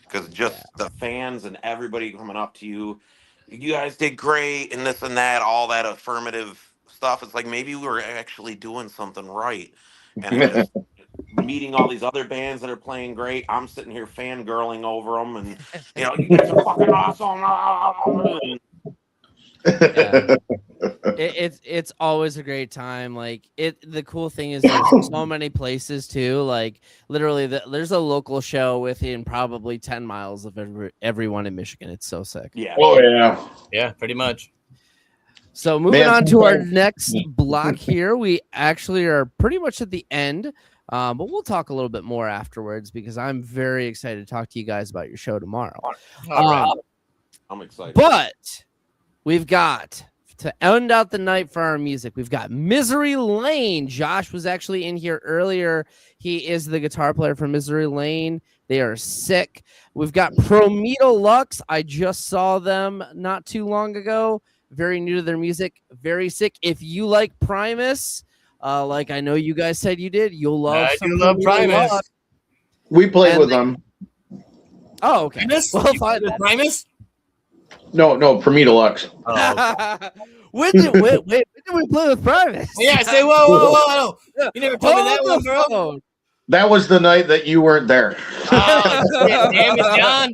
Because just the fans and everybody coming up to you, you guys did great, and this and that, all that affirmative stuff. It's like maybe we were actually doing something right. And just meeting all these other bands that are playing great. I'm sitting here fangirling over them, and you know, you guys are fucking awesome. It's always a great time. Like the cool thing is there's so many places too. Like literally, there's a local show within probably 10 miles of everyone in Michigan. It's so sick. Yeah. Oh yeah. Yeah, pretty much. So moving on to our next block here, we actually are pretty much at the end, but we'll talk a little bit more afterwards because I'm very excited to talk to you guys about your show tomorrow. I'm excited. But we've got to end out the night for our music. We've got Misery Lane. Josh was actually in here earlier. He is the guitar player for Misery Lane. They are sick. We've got Promitto Lux. I just saw them not too long ago. Very new to their music, very sick. If you like Primus, like I know you guys said you did, you'll love. I do love Primus. We played with them. Oh, okay. Primus? Well, fine. Primus? No, Promitto Lux. Oh, okay. when did we play with Primus? Yeah, I say, whoa. You never told me that one, bro. That was the night that you weren't there. Oh, damn it, John.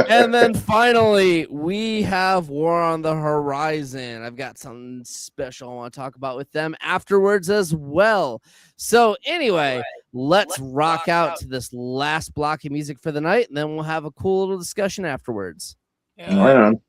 And then finally, we have War on the Horizon. I've got something special I want to talk about with them afterwards as well. So anyway, let's rock out to this last block of music for the night, and then we'll have a cool little discussion afterwards. Yeah. Right on.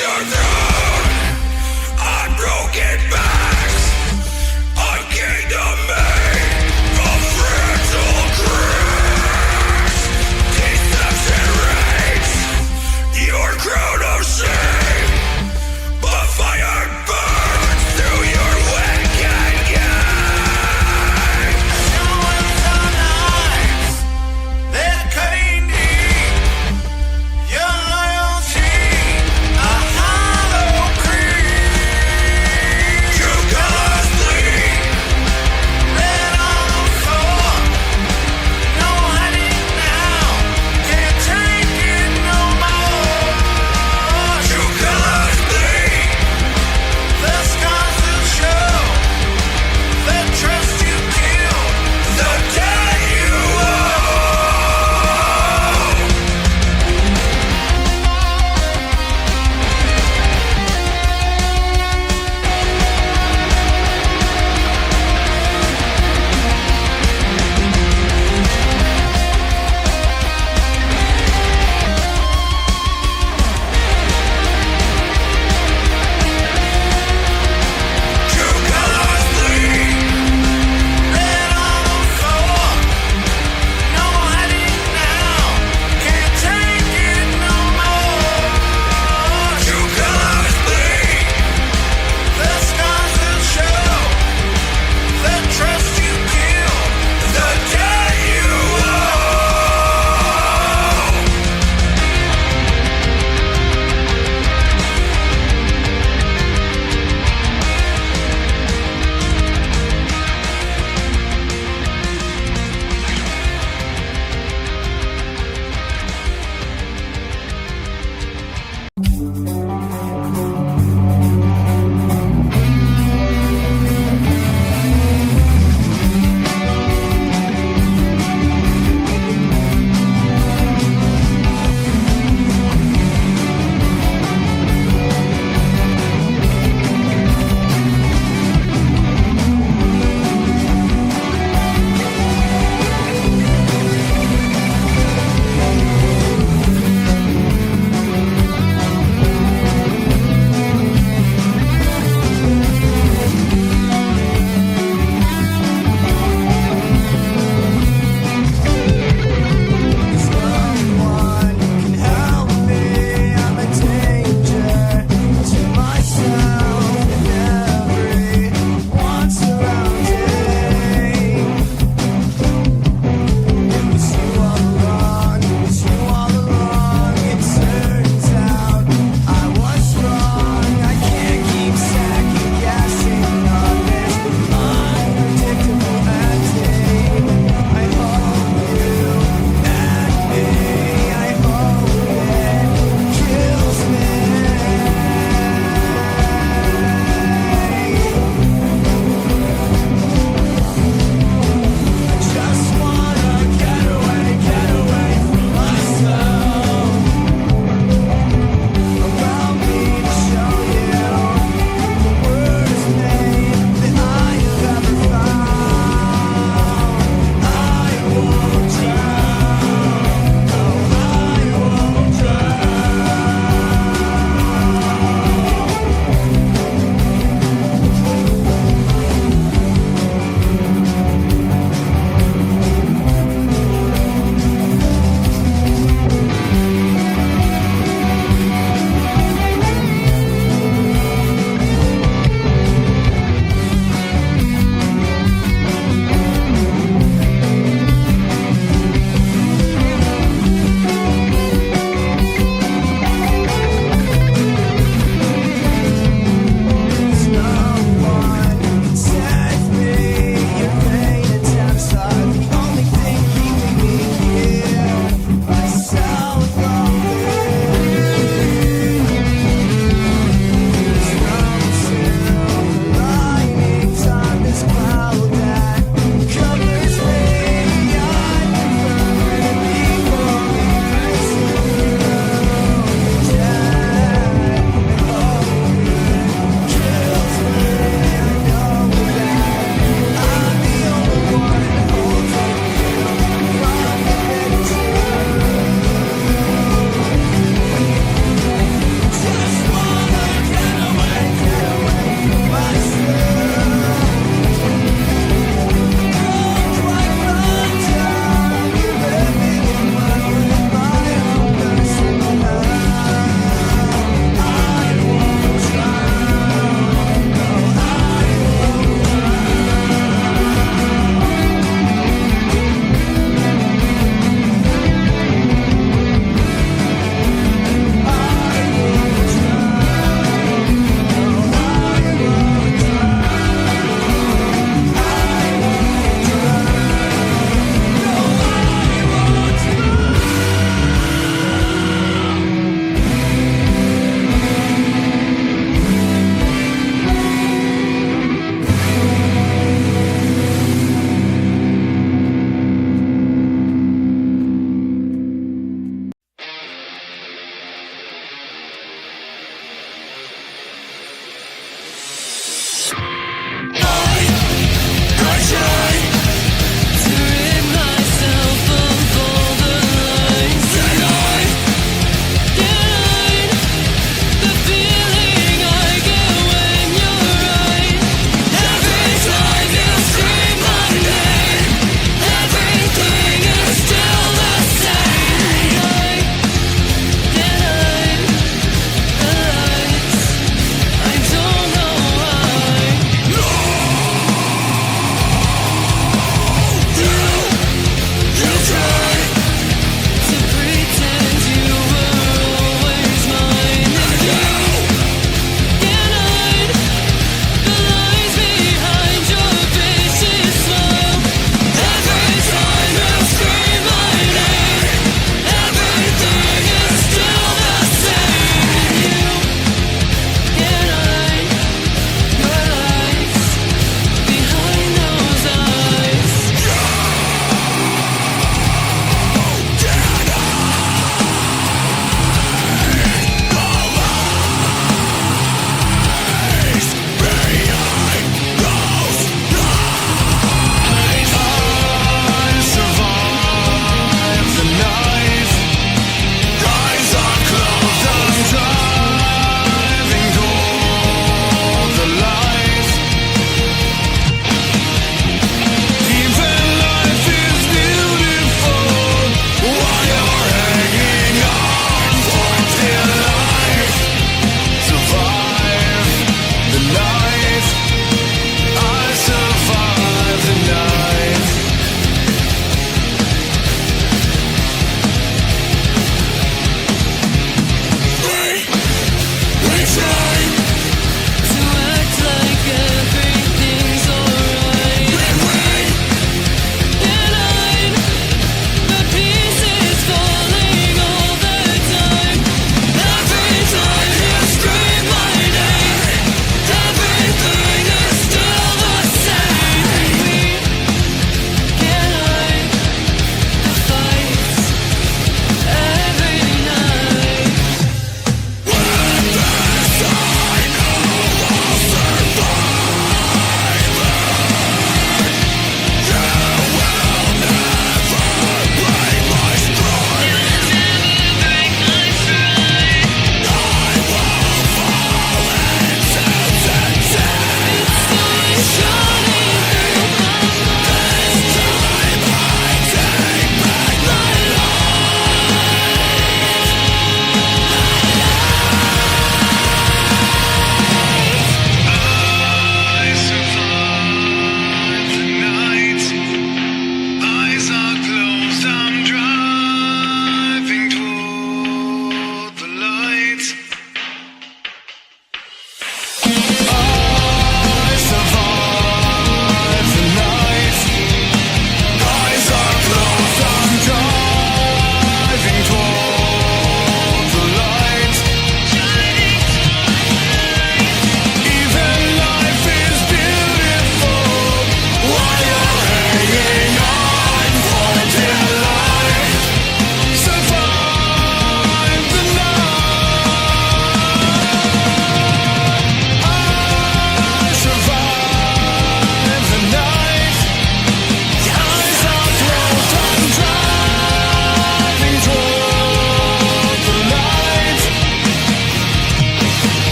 your throne on broken backs, on kingdom made of fragile grass. Deception reigns, your crown of shame, but fire burns through your wicked game. Your lies, they're cutting deep. Your loyalty, a hollow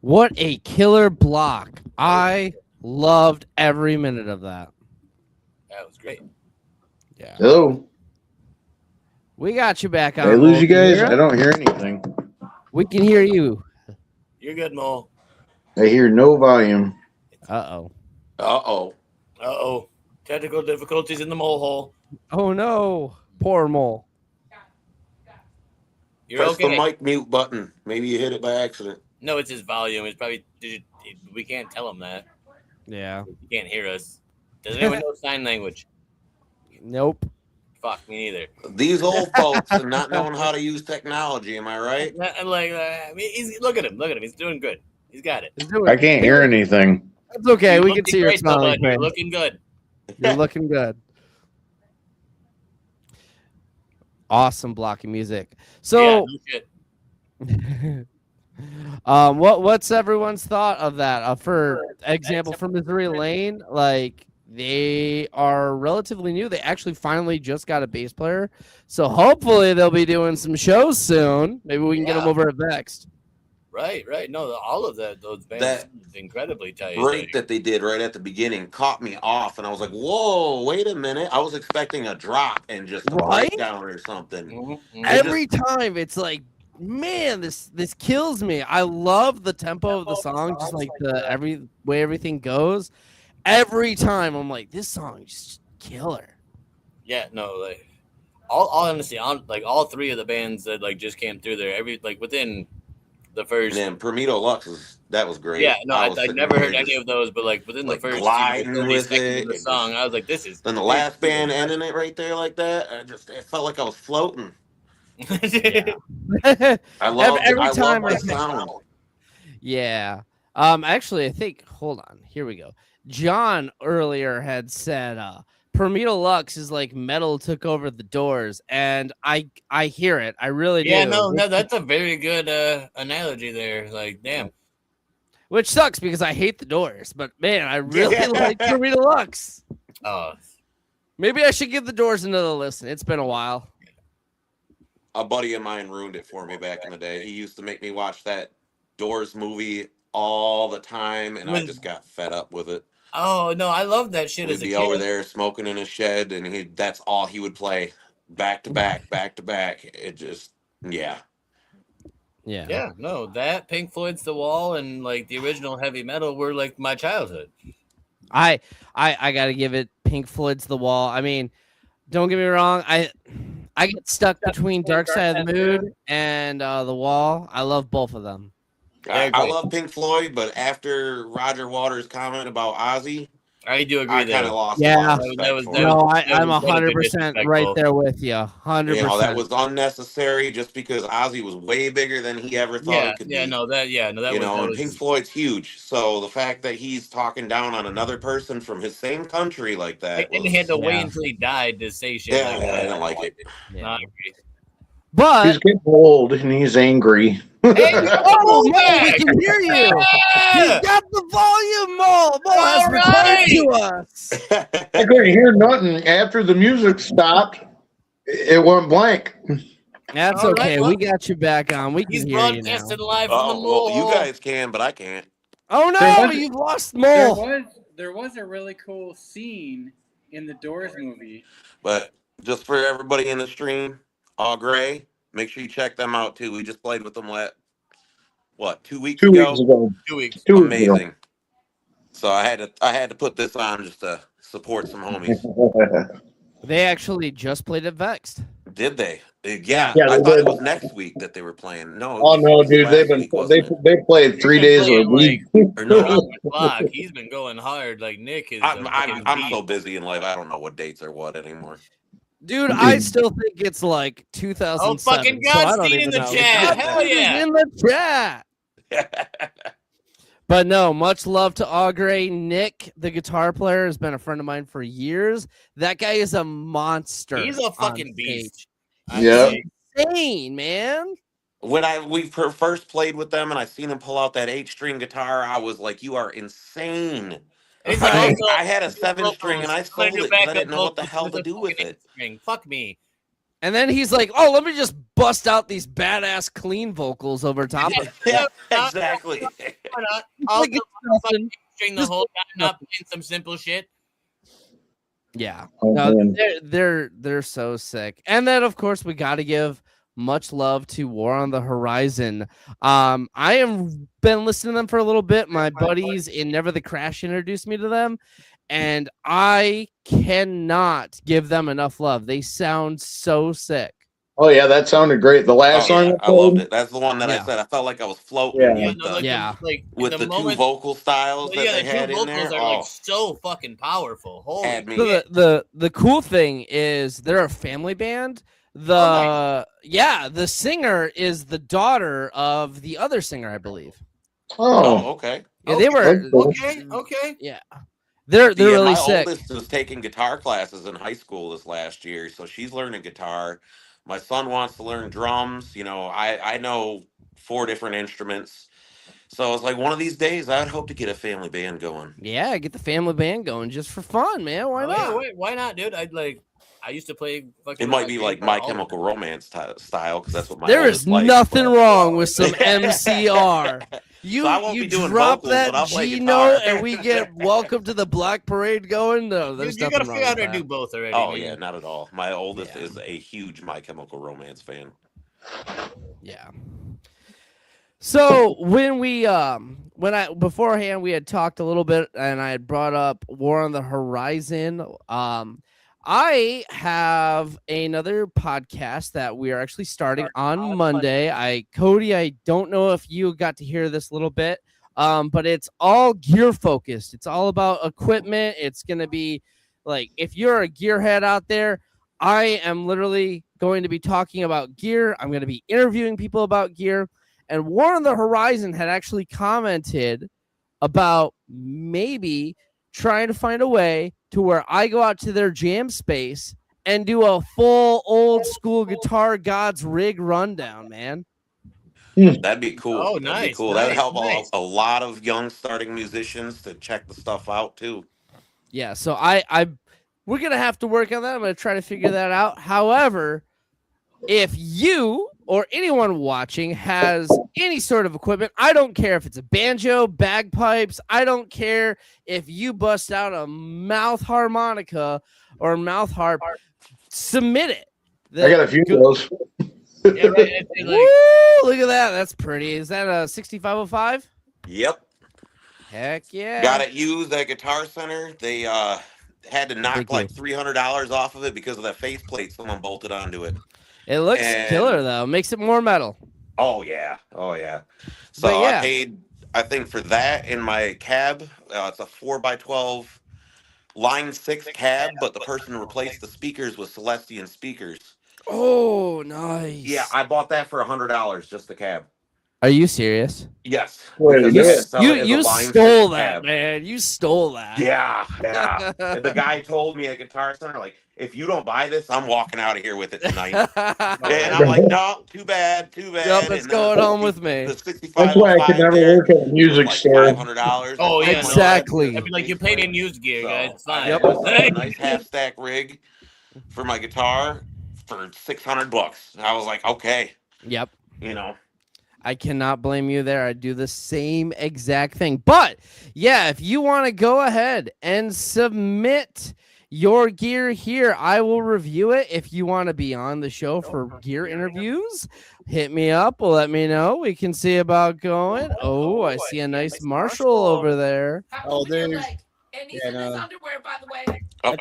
What a killer block. I loved every minute of that. That was great. Yeah. Hello. We got you back on. Did I lose Mo. you guys? Can you hear I don't hear anything. us? We can hear you. You're good, Mo. I hear no volume. Uh-oh. Uh-oh. Uh-oh. Technical difficulties in the mole hole. Oh, no. Poor Mole. You're Press okay. the mic mute button. Maybe you hit it by accident. No, it's his volume. It's probably we can't tell him that. Yeah. He can't hear us. Does anyone know sign language? Nope. Fuck, me neither. These old folks and not knowing how to use technology, am I right? I mean, look at him. Look at him. He's doing good. He's got it. I can't hear anything. That's okay. You're We can looking see your great, though, smiling bud. You're face. looking good. You're looking good. Awesome blocking music. So, Yeah, no shit. what's everyone's thought of that? For example, for Missouri Lane, like they are relatively new. They actually finally just got a bass player, so hopefully they'll be doing some shows soon. Maybe we can get them over at Vexed. Right. No, all of those bands That is incredibly tight. break that they did right at the beginning caught me off, and I was like, whoa, wait a minute. I was expecting a drop and just a Right? breakdown or something. Mm-hmm. Every time it's like, man, this kills me. I love the tempo of the song, just like the every way everything goes. Every time I'm like, this song is just killer. Yeah, no, like all honestly, like all three of the bands that like just came through there, within the first. And then Promitto Lux that was great. Yeah, no, I sitting never there heard any just, of those, but like within the like, first gliding 30 with seconds it of the and song, just- I was like, this is. Then the last band ending it right there like that, it felt like I was floating. I love every time that sound. Yeah. Actually, I think. Hold on. Here we go. John earlier had said, Promitto Lux is like metal took over the Doors, and I hear it. I really do. Yeah, no, that's a very good analogy there. Like, damn. Which sucks because I hate the Doors, but man, I really like Promitto Lux. Oh, Maybe I should give the Doors another listen. It's been a while. A buddy of mine ruined it for me back in the day. He used to make me watch that Doors movie all the time, and I just got fed up with it. Oh no, I love that shit We'd as a be kid. over there smoking in his shed, and that's all he would play, back to back. It just, yeah. Yeah, no, that Pink Floyd's The Wall and like the original heavy metal were like my childhood. I gotta give it Pink Floyd's The Wall. I mean, don't get me wrong. I get stuck between Dark Side of the Moon and The Wall. I love both of them. I love Pink Floyd, but after Roger Waters' comment about Ozzy, I do agree. I kind of lost. Yeah, a lot of respect for it. I'm 100% right there with you. 100%. You know, that was unnecessary just because Ozzy was way bigger than he ever thought he could be. And Pink Floyd's huge. So the fact that he's talking down on another person from his same country like that, and he had to wait until he died to say shit. Yeah, like that. I didn't like it. I agree. But he's getting old and he's angry. Oh, Mo, we can hear you. You got the volume, Mo. Mo has returned to us. I couldn't hear nothing after the music stopped. It went blank. That's All okay. right, well, we got you back on. We He's can hear you now. broadcasting live from the Well, mall. you guys can, but I can't. Oh no, you've lost Mo. There was a really cool scene in the Doors movie. But just for everybody in the stream, All Gray, make sure you check them out too. We just played with them 2 weeks 2 ago? weeks ago. 2 weeks. 2 weeks ago. Amazing. So I had to put this on just to support some homies. They actually just played at Vexed. Did they? Yeah, Yeah, I they thought did. it was next week that they were playing. No. Oh no, dude! last They've been week, wasn't it? they played 3 days a week. Or no. Clock. He's been going hard. Like Nick is. I'm so busy in life. I don't know what dates are what anymore. Dude, I still think it's like 2007. Oh, fucking so I don't GodStine in even the know. chat. Hell yeah. In the chat. But no, much love to Augray. Nick, the guitar player, has been a friend of mine for years. That guy is a monster. He's a on fucking stage. beast. Yeah. Insane, man. When we first played with them and I seen him pull out that 8-string guitar, I was like, "You are insane!" He's I also- had a 7-string and I sold it because I didn't know what the hell to do with it. String. Fuck me. And then he's like, "Oh, let me just bust out these badass clean vocals over top of it." Yeah, exactly. I'll Like, it's nothing. string the whole time up in some simple shit. Yeah, Oh, no, man. they're so sick. And then of course we got to give much love to War on the Horizon. I have been listening to them for a little bit. My buddies in Never the Crash introduced me to them, and I cannot give them enough love. They sound so sick. Oh yeah, that sounded great. The last song Yeah, I loved it. That's the one that I said I felt like I was floating Yeah. with the, Yeah. with the two vocal styles that they had in there. Vocals are like so fucking powerful. Holy Had me. So the cool thing is they're a family band. The singer is the daughter of the other singer, I believe. Oh, okay. Yeah, they were okay. Yeah. They're really my sick. oldest was taking guitar classes in high school this last year, so she's learning guitar. My son wants to learn drums. You know, I know 4 different instruments. So it's like one of these days I'd hope to get a family band going. Yeah, get the family band going just for fun, man. Why not? Yeah, wait, why not, dude? I used to play fucking. It might be like My Chemical Romance style because that's what my There oldest is likes, nothing but- wrong with some MCR. You So I won't you be doing drop vocals, but I'll that play G guitar. note and we get Welcome to the Black Parade going. No, there's You nothing gotta wrong figure out with how to do that. both already. Oh man. yeah, not at all. My oldest is a huge My Chemical Romance fan. Yeah. So when we beforehand we had talked a little bit and I had brought up War on the Horizon. I have another podcast that we are actually starting on Monday. Cody, I don't know if you got to hear this a little bit, but it's all gear focused. It's all about equipment. It's going to be like, if you're a gearhead out there, I am literally going to be talking about gear. I'm going to be interviewing people about gear. And War on the Horizon had actually commented about maybe trying to find a way to where I go out to their jam space and do a full old school Guitar Gods rig rundown, man. That'd be cool. Oh, That'd be nice, cool. That'd nice, help nice. a lot of young starting musicians to check the stuff out too. Yeah, so we're gonna have to work on that. I'm gonna try to figure that out. However, if you or anyone watching has any sort of equipment, I don't care if it's a banjo, bagpipes, I don't care if you bust out a mouth harmonica or mouth harp, submit it. I got a few of those. Yeah, right. Woo, look at that. That's pretty. Is that a 6505? Yep. Heck yeah. Got it used at Guitar Center. They had to knock Thank like you. $300 off of it because of that faceplate someone bolted onto it. It looks And- killer, though. Makes it more metal. Oh yeah. So But yeah. I paid, I think, for that in my cab. It's a 4x12 line 6 cab, but the person who replaced the speakers was Celestian speakers. Oh, nice. Yeah, I bought that for $100 just the cab. Are you serious? Yes. Wait, because you- they sell it as a You line stole 6 that, cab. man. You stole that. Yeah. And the guy told me at Guitar Center, like, if you don't buy this, I'm walking out of here with it tonight. And I'm like, no, too bad. Yup, it's And going the home with me. The 65 That's why I could never there work at a music was store. like $500. Oh, yeah, no, Exactly. I mean, like you paid in used gear, guys. It's fine. Yep. It was a nice half stack rig for my guitar for $600. I was like, okay, Yep. you know. I cannot blame you there. I do the same exact thing. But yeah, if you want to go ahead and submit your gear here, I will review it. If you want to be on the show for gear interviews, hit me up. Let me know. We can see about going. Oh, I see a nice Marshall over there. Oh, there's. And underwear, by the way. Oh,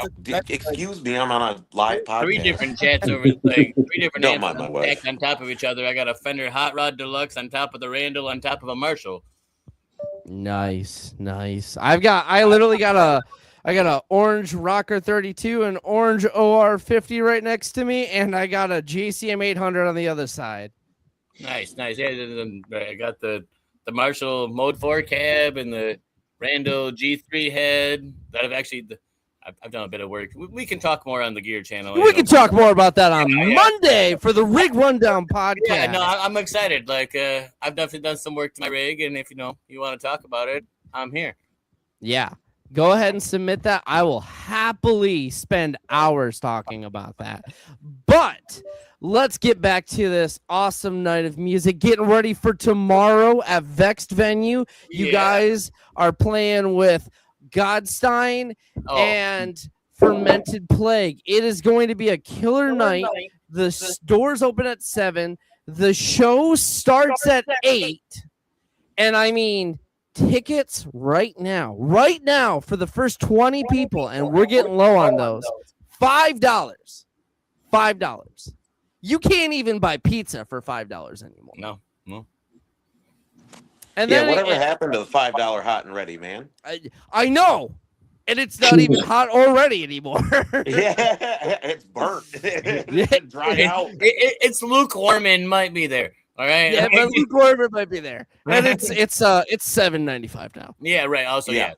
excuse me, I'm on a live podcast. 3 different jets over like 3 different Don't mind my amps wife. stacked on top of each other. I got a Fender Hot Rod Deluxe on top of the Randall on top of a Marshall. Nice. I literally got a orange Rocker 32 and orange OR 50 right next to me, and I got a JCM 800 on the other side. Nice. Yeah, I got the Marshall Mode 4 cab and the Randall G3 head. That I've done a bit of work. We can talk more on the gear channel. We can talk more about that on Yeah. Monday for the Rig Rundown podcast. Yeah, no, I'm excited. Like, I've definitely done some work to my rig, and if you want to talk about it, I'm here. Yeah. Go ahead and submit that. I will happily spend hours talking about that. But let's get back to this awesome night of music. Getting ready for tomorrow at Vexed Venue. You guys are playing with GodStine and Fermented Plague. It is going to be a killer night. The doors open at 7. The show starts at 8. And I mean, tickets right now for the first 20 people, and we're getting low on those. $5. $5. You can't even buy pizza for $5 anymore. No. And Yeah, then whatever happened to the $5 hot and ready, man? I know. And it's not even hot already anymore. Yeah, it's burnt. It's dried out. It's lukewarm and might be there. All right. Yeah, but lukewarm might be there. And it's $7.95 now. Yeah, right. Also, yeah.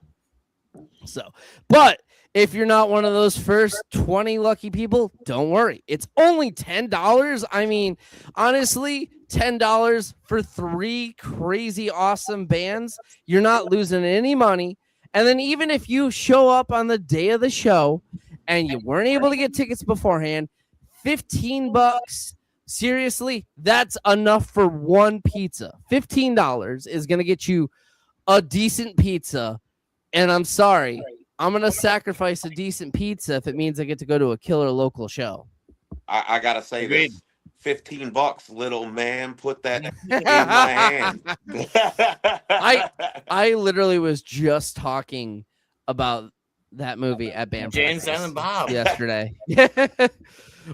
So, but if you're not one of those first 20 lucky people, don't worry. It's only $10. I mean, honestly, $10 for 3 crazy awesome bands. You're not losing any money. And then even if you show up on the day of the show and you weren't able to get tickets beforehand, $15. Seriously, that's enough for one pizza. $15 is going to get you a decent pizza. And I'm sorry, I'm going to sacrifice a decent pizza if it means I get to go to a killer local show. I got to say this. $15, little man. Put that in my hand. I literally was just talking about that movie at Band Jay and Silent Bob yesterday.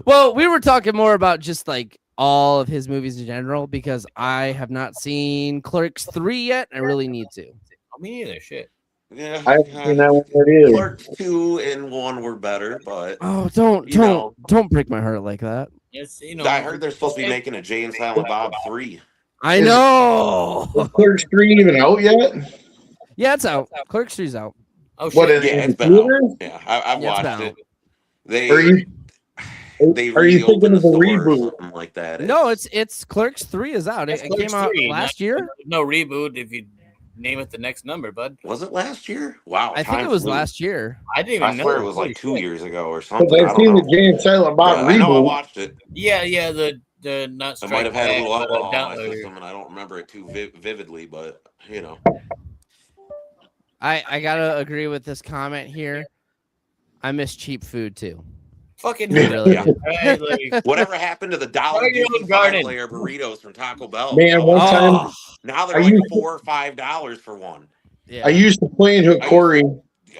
Well, we were talking more about just like all of his movies in general because I have not seen Clerks 3 yet. I really need to. Me neither. Shit. Yeah, I've seen that one already. Clerks 2 and 1 were better, but don't break my heart like that. Yes, I heard they're supposed to be making a Jay and Silent Bob 3. I know. Is Clerks 3 even out yet? Yeah, it's out. Clerks 3's out. Oh, shit. What, Yeah, it's been out. Yeah, I've watched it. Are you thinking of a reboot? Something like that. No, it's Clerks 3 is out. It came out last year. No reboot if you name it the next number, bud. Was it last year? Wow. I think it was last year. I didn't even know. I swear it was like 2 years ago or something. I've seen the Jay and Silent Bob reboot. I know I watched it. Yeah, the not. I might have had a little alcohol in my system, and I don't remember it too vividly, but you know. I gotta agree with this comment here. I miss cheap food too. Fucking really. Yeah. Right, like, Whatever happened to the $1 layer burritos from Taco Bell? Man, one time now they're like $4 or $5 for one. Yeah. I used to play in Hickory.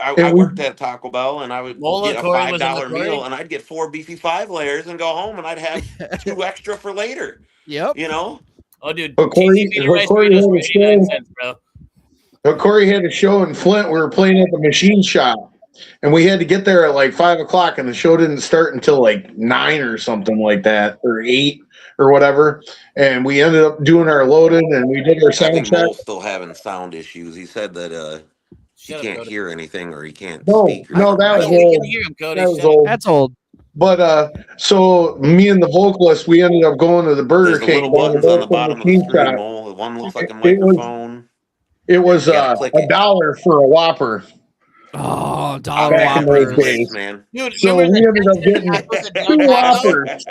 I worked at Taco Bell, and I would Lola get a Corey was in $5 the meal, and I'd get 4 beefy 5 layers and go home, and I'd have 2 extra for later. Yep. You know? Oh, dude. Hickory had a show in Flint. We were playing at the machine shop. And we had to get there at like 5 o'clock, and the show didn't start until like 9 or something like that, or 8 or whatever. And we ended up doing our loading, and we did our sound check. Mo's still having sound issues. He said that he can't hear anything or he can't speak. No, that was old. That's old. But so me and the vocalist, we ended up going to the Burger King. Little buttons on the bottom of the screen. One looks like a microphone. It was $1 for a Whopper. Oh, back in those days, man. Dude, so we ended up getting 2 Whoppers,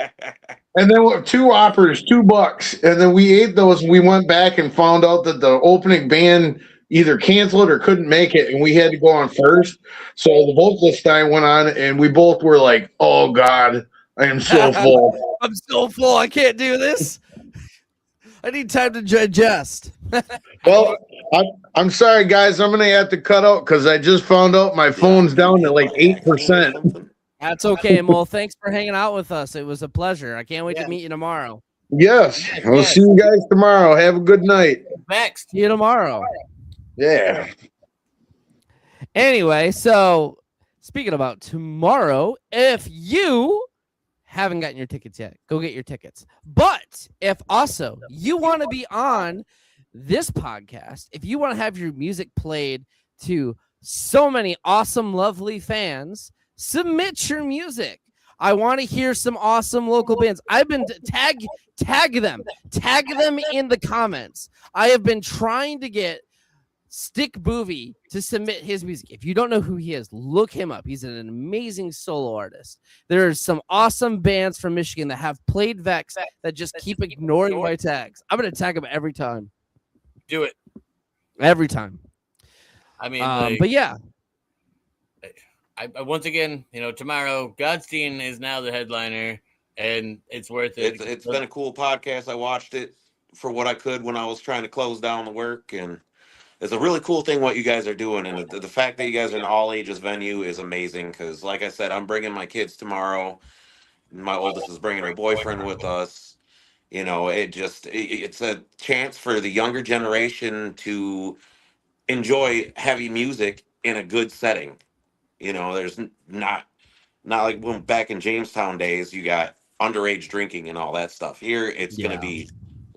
and then 2 Whoppers, $2, and then we ate those. And we went back and found out that the opening band either canceled or couldn't make it, and we had to go on first. So the vocalist and I went on, and we both were like, "Oh God, I am so full. I'm so full. I can't do this. I need time to digest." Well, I'm sorry, guys. I'm going to have to cut out because I just found out my phone's down to like 8%. That's okay, Mo. Thanks for hanging out with us. It was a pleasure. I can't wait to meet you tomorrow. Yes. I'll see you guys tomorrow. Have a good night. Vexed. See you tomorrow. Yeah. Anyway, so speaking about tomorrow, if you haven't gotten your tickets yet, go get your tickets. But if also you want to be on this podcast, if you want to have your music played to so many awesome, lovely fans, submit your music. I want to hear some awesome local bands. I've been tag them in the comments. I have been trying to get Stick Boovie to submit his music. If you don't know who he is, look him up. He's an amazing solo artist. There's some awesome bands from Michigan that have played Vex that just keep ignoring my tags. I'm going to tag them every time. Do it. Every time. I mean, but yeah. I once again, tomorrow, GodStine is now the headliner, and it's worth it. It's been a cool podcast. I watched it for what I could when I was trying to close down the work, and it's a really cool thing what you guys are doing. And the fact that you guys are an all ages venue is amazing because, like I said, I'm bringing my kids tomorrow. My oldest is bringing her boyfriend with us. It's a chance for the younger generation to enjoy heavy music in a good setting. There's not like when back in Jamestown days, you got underage drinking and all that stuff. Here, it's going to be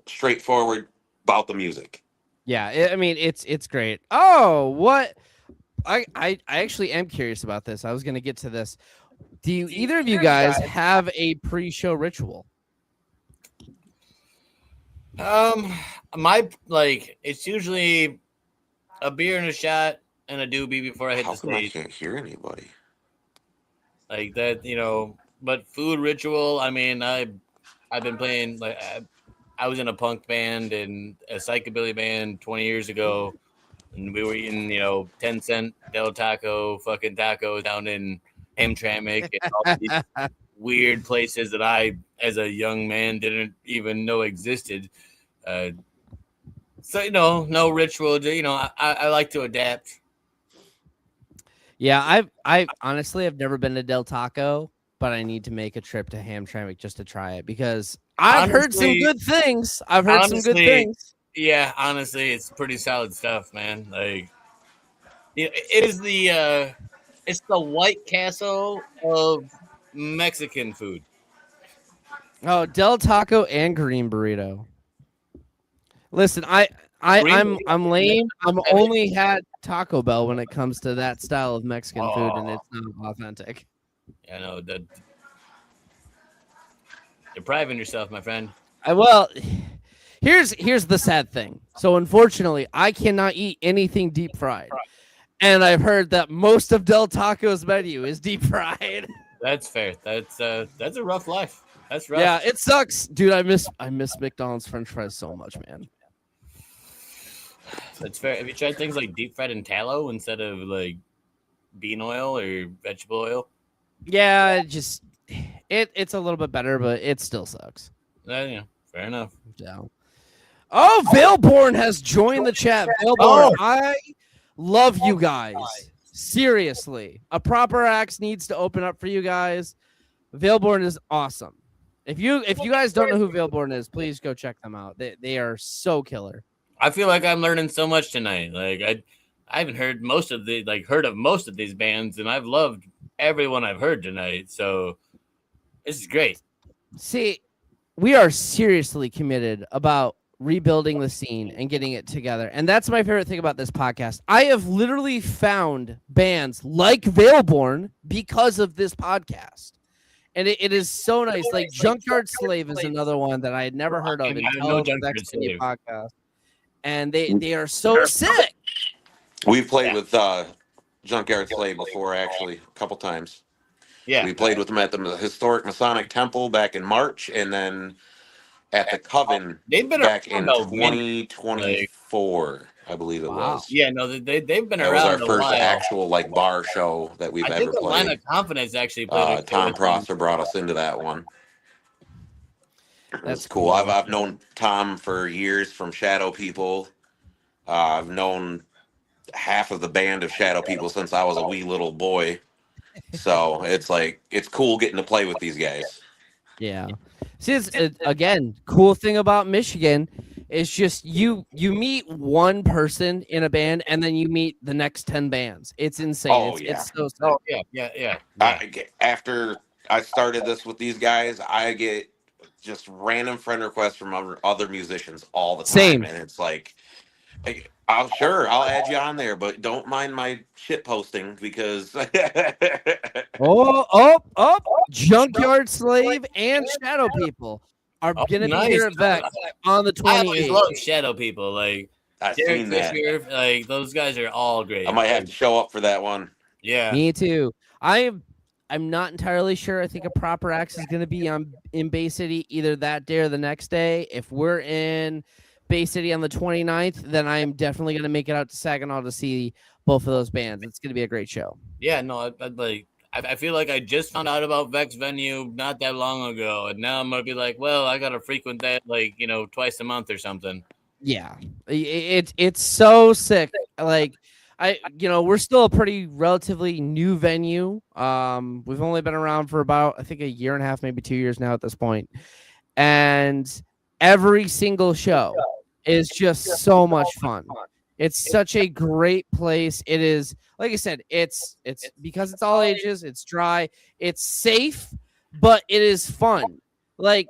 straightforward about the music. Yeah, I mean, it's great. Oh, what? I actually am curious about this. I was going to get to this. Do either of you guys have a pre-show ritual? It's usually a beer and a shot and a doobie before I hit the stage. I can't hear anybody. Like that, but food ritual, I mean, I've been playing, I was in a punk band and a psychobilly band 20 years ago, and we were eating, 10-cent Del Taco fucking tacos down in Hamtramck and all these weird places that I, as a young man, didn't even know existed. So, no ritual. I like to adapt. Yeah, I honestly have never been to Del Taco, but I need to make a trip to Hamtramck just to try it because I've heard some good things. Yeah, honestly, it's pretty solid stuff, man. Like, it is it's the White Castle of Mexican food. Oh, Del Taco and Green Burrito. Listen, I'm lame. I'm only had Taco Bell when it comes to that style of Mexican food, and it's not authentic. Yeah, I know that. Depriving yourself, my friend. Here's the sad thing. So unfortunately, I cannot eat anything deep fried, and I've heard that most of Del Taco's menu is deep fried. That's fair. That's a rough life. That's rough. Yeah, it sucks, dude. I miss McDonald's French fries so much, man. That's fair. Have you tried things like deep fried in tallow instead of like bean oil or vegetable oil? Yeah, it's a little bit better, but it still sucks. Yeah, fair enough. Yeah. Oh, Valeborn has joined the chat. Valeborn, I love you guys. Seriously, a proper axe needs to open up for you guys. Valeborn is awesome. If you guys don't know who Valeborn is, please go check them out. They are so killer. I feel like I'm learning so much tonight. Like I haven't heard heard of most of these bands, and I've loved everyone I've heard tonight. So this is great. See, we are seriously committed about rebuilding the scene and getting it together. And that's my favorite thing about this podcast. I have literally found bands like Valeborn because of this podcast. And it is so nice. Like Junkyard Slave is another one that I had never heard of until the Vexed Venue podcast. And they are so sick. We've played with Junkyard Slave before, actually, a couple times. Yeah. We played with them at the historic Masonic Temple back in March, and then at the Coven back in 2024, I believe it was. Yeah, no, they've been that around. That was our first actual bar show that we've ever played. Line of Confidence actually played. Tom Prosser brought us into that one. That's cool. I've known Tom for years from Shadow People. I've known half of the band of Shadow People since I was a wee little boy. So it's cool getting to play with these guys. Yeah. See, it's again, cool thing about Michigan is just you meet one person in a band and then you meet the next 10 bands. It's insane. It's so sick. Yeah. After I started this with these guys, I get just random friend requests from other musicians all the time. Same. And it's like, I'll add you on there, but don't mind my shit posting because Junkyard Slave and Shadow People are gonna be here at Vex on the 28th. I always love Shadow People. Like I've Derek seen that. Fisher, like those guys are all great. I might have to show up for that one. Yeah. Me too. I'm not entirely sure. I think a proper axe is going to be in Bay City either that day or the next day. If we're in Bay City on the 29th, then I'm definitely going to make it out to Saginaw to see both of those bands. It's going to be a great show. Yeah, no, I feel like I just found out about Vexed Venue not that long ago, and now I'm gonna be like, well, I gotta frequent that like twice a month or something. Yeah, it's so sick. Like we're still a pretty relatively new venue. We've only been around for about I think a year and a half, maybe 2 years now at this point, and every single show is just so much fun. It's such a great place. It is, like I said, it's because it's all ages, it's dry, it's safe, but it is fun. Like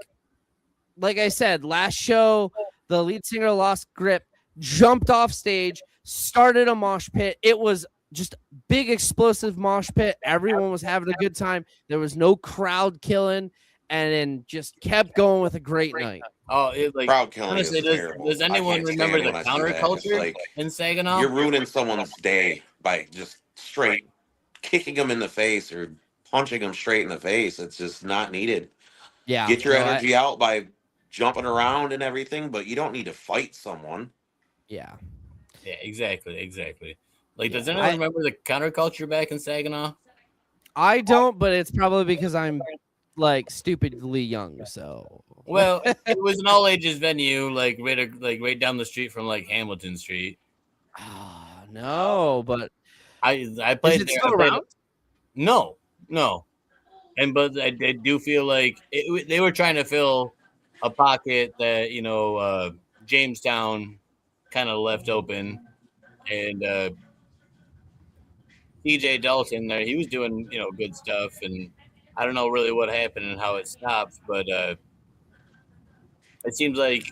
I said, last show, the lead singer lost grip, jumped off stage, started a mosh pit. It was just big explosive mosh pit. Everyone was having a good time. There was no crowd killing, and then just kept going with a great night. Oh, crowd killing honestly, is terrible. does anyone remember the counterculture in Saginaw? You're ruining someone's day by just straight kicking them in the face or punching them straight in the face. It's just not needed. Yeah, get your energy out by jumping around and everything, but you don't need to fight someone. Yeah, exactly. Like, does anyone remember the counterculture back in Saginaw? I don't, but it's probably because I'm like stupidly young. So well, it was an all ages venue, like right down the street from like Hamilton Street. No, but I played is it there. still around? No, but I do feel like they were trying to fill a pocket that Jamestown kind of left open, and TJ Dalton there, he was doing good stuff, and I don't know really what happened and how it stopped, but it seems like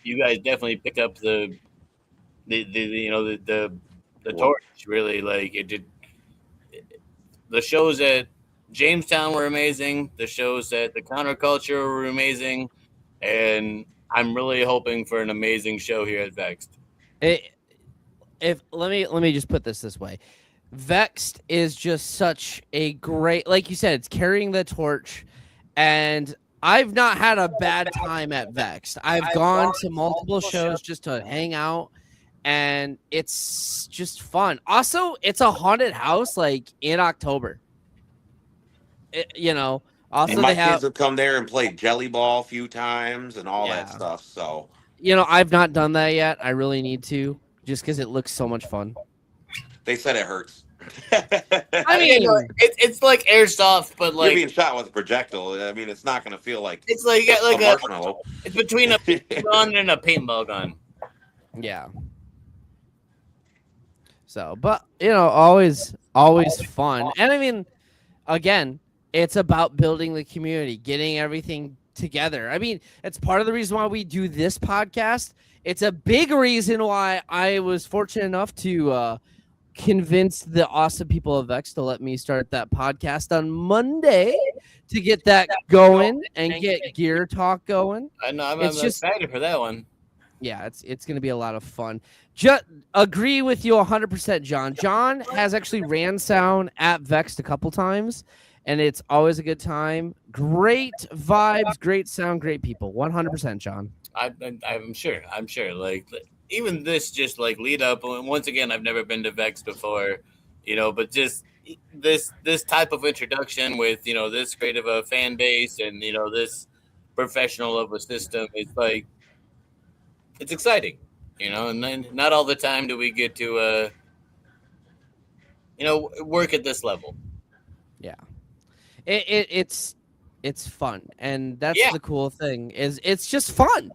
you guys definitely picked up the torch. Really, like it did. The shows at Jamestown were amazing. The shows at the counterculture were amazing, and I'm really hoping for an amazing show here at Vexed. Let me just put this way. Vexed is just such a great, like you said, it's carrying the torch, and I've not had a bad time at Vexed. I've gone to multiple shows just to hang out, and it's just fun. Also, it's a haunted house like in October. Also and my they kids have come there and played Jelly Ball a few times and all that stuff. So I've not done that yet. I really need to, just because it looks so much fun. They said it hurts. I mean, it's like airsoft, but like you're being shot with a projectile. I mean, it's not going to feel like it's like a marshmallow. It's between a gun and a paintball gun. Yeah. So, but always fun, and I mean, again, it's about building the community, getting everything together. I mean, it's part of the reason why we do this podcast. It's a big reason why I was fortunate enough to convince the awesome people of Vex to let me start that podcast on Monday to get that going and get gear talk going. I know. I'm excited for that one. Yeah, it's going to be a lot of fun. Just agree with you 100%, John. John has actually ran sound at Vexed a couple times, and it's always a good time. Great vibes, great sound, great people. 100%, John. I'm sure. Like even this just like lead up. Once again, I've never been to Vex before, but just this type of introduction with this great of a fan base and this professional of a system. It's like it's exciting, and then not all the time do we get to work at this level. Yeah, it's fun, and that's the cool thing is it's just fun.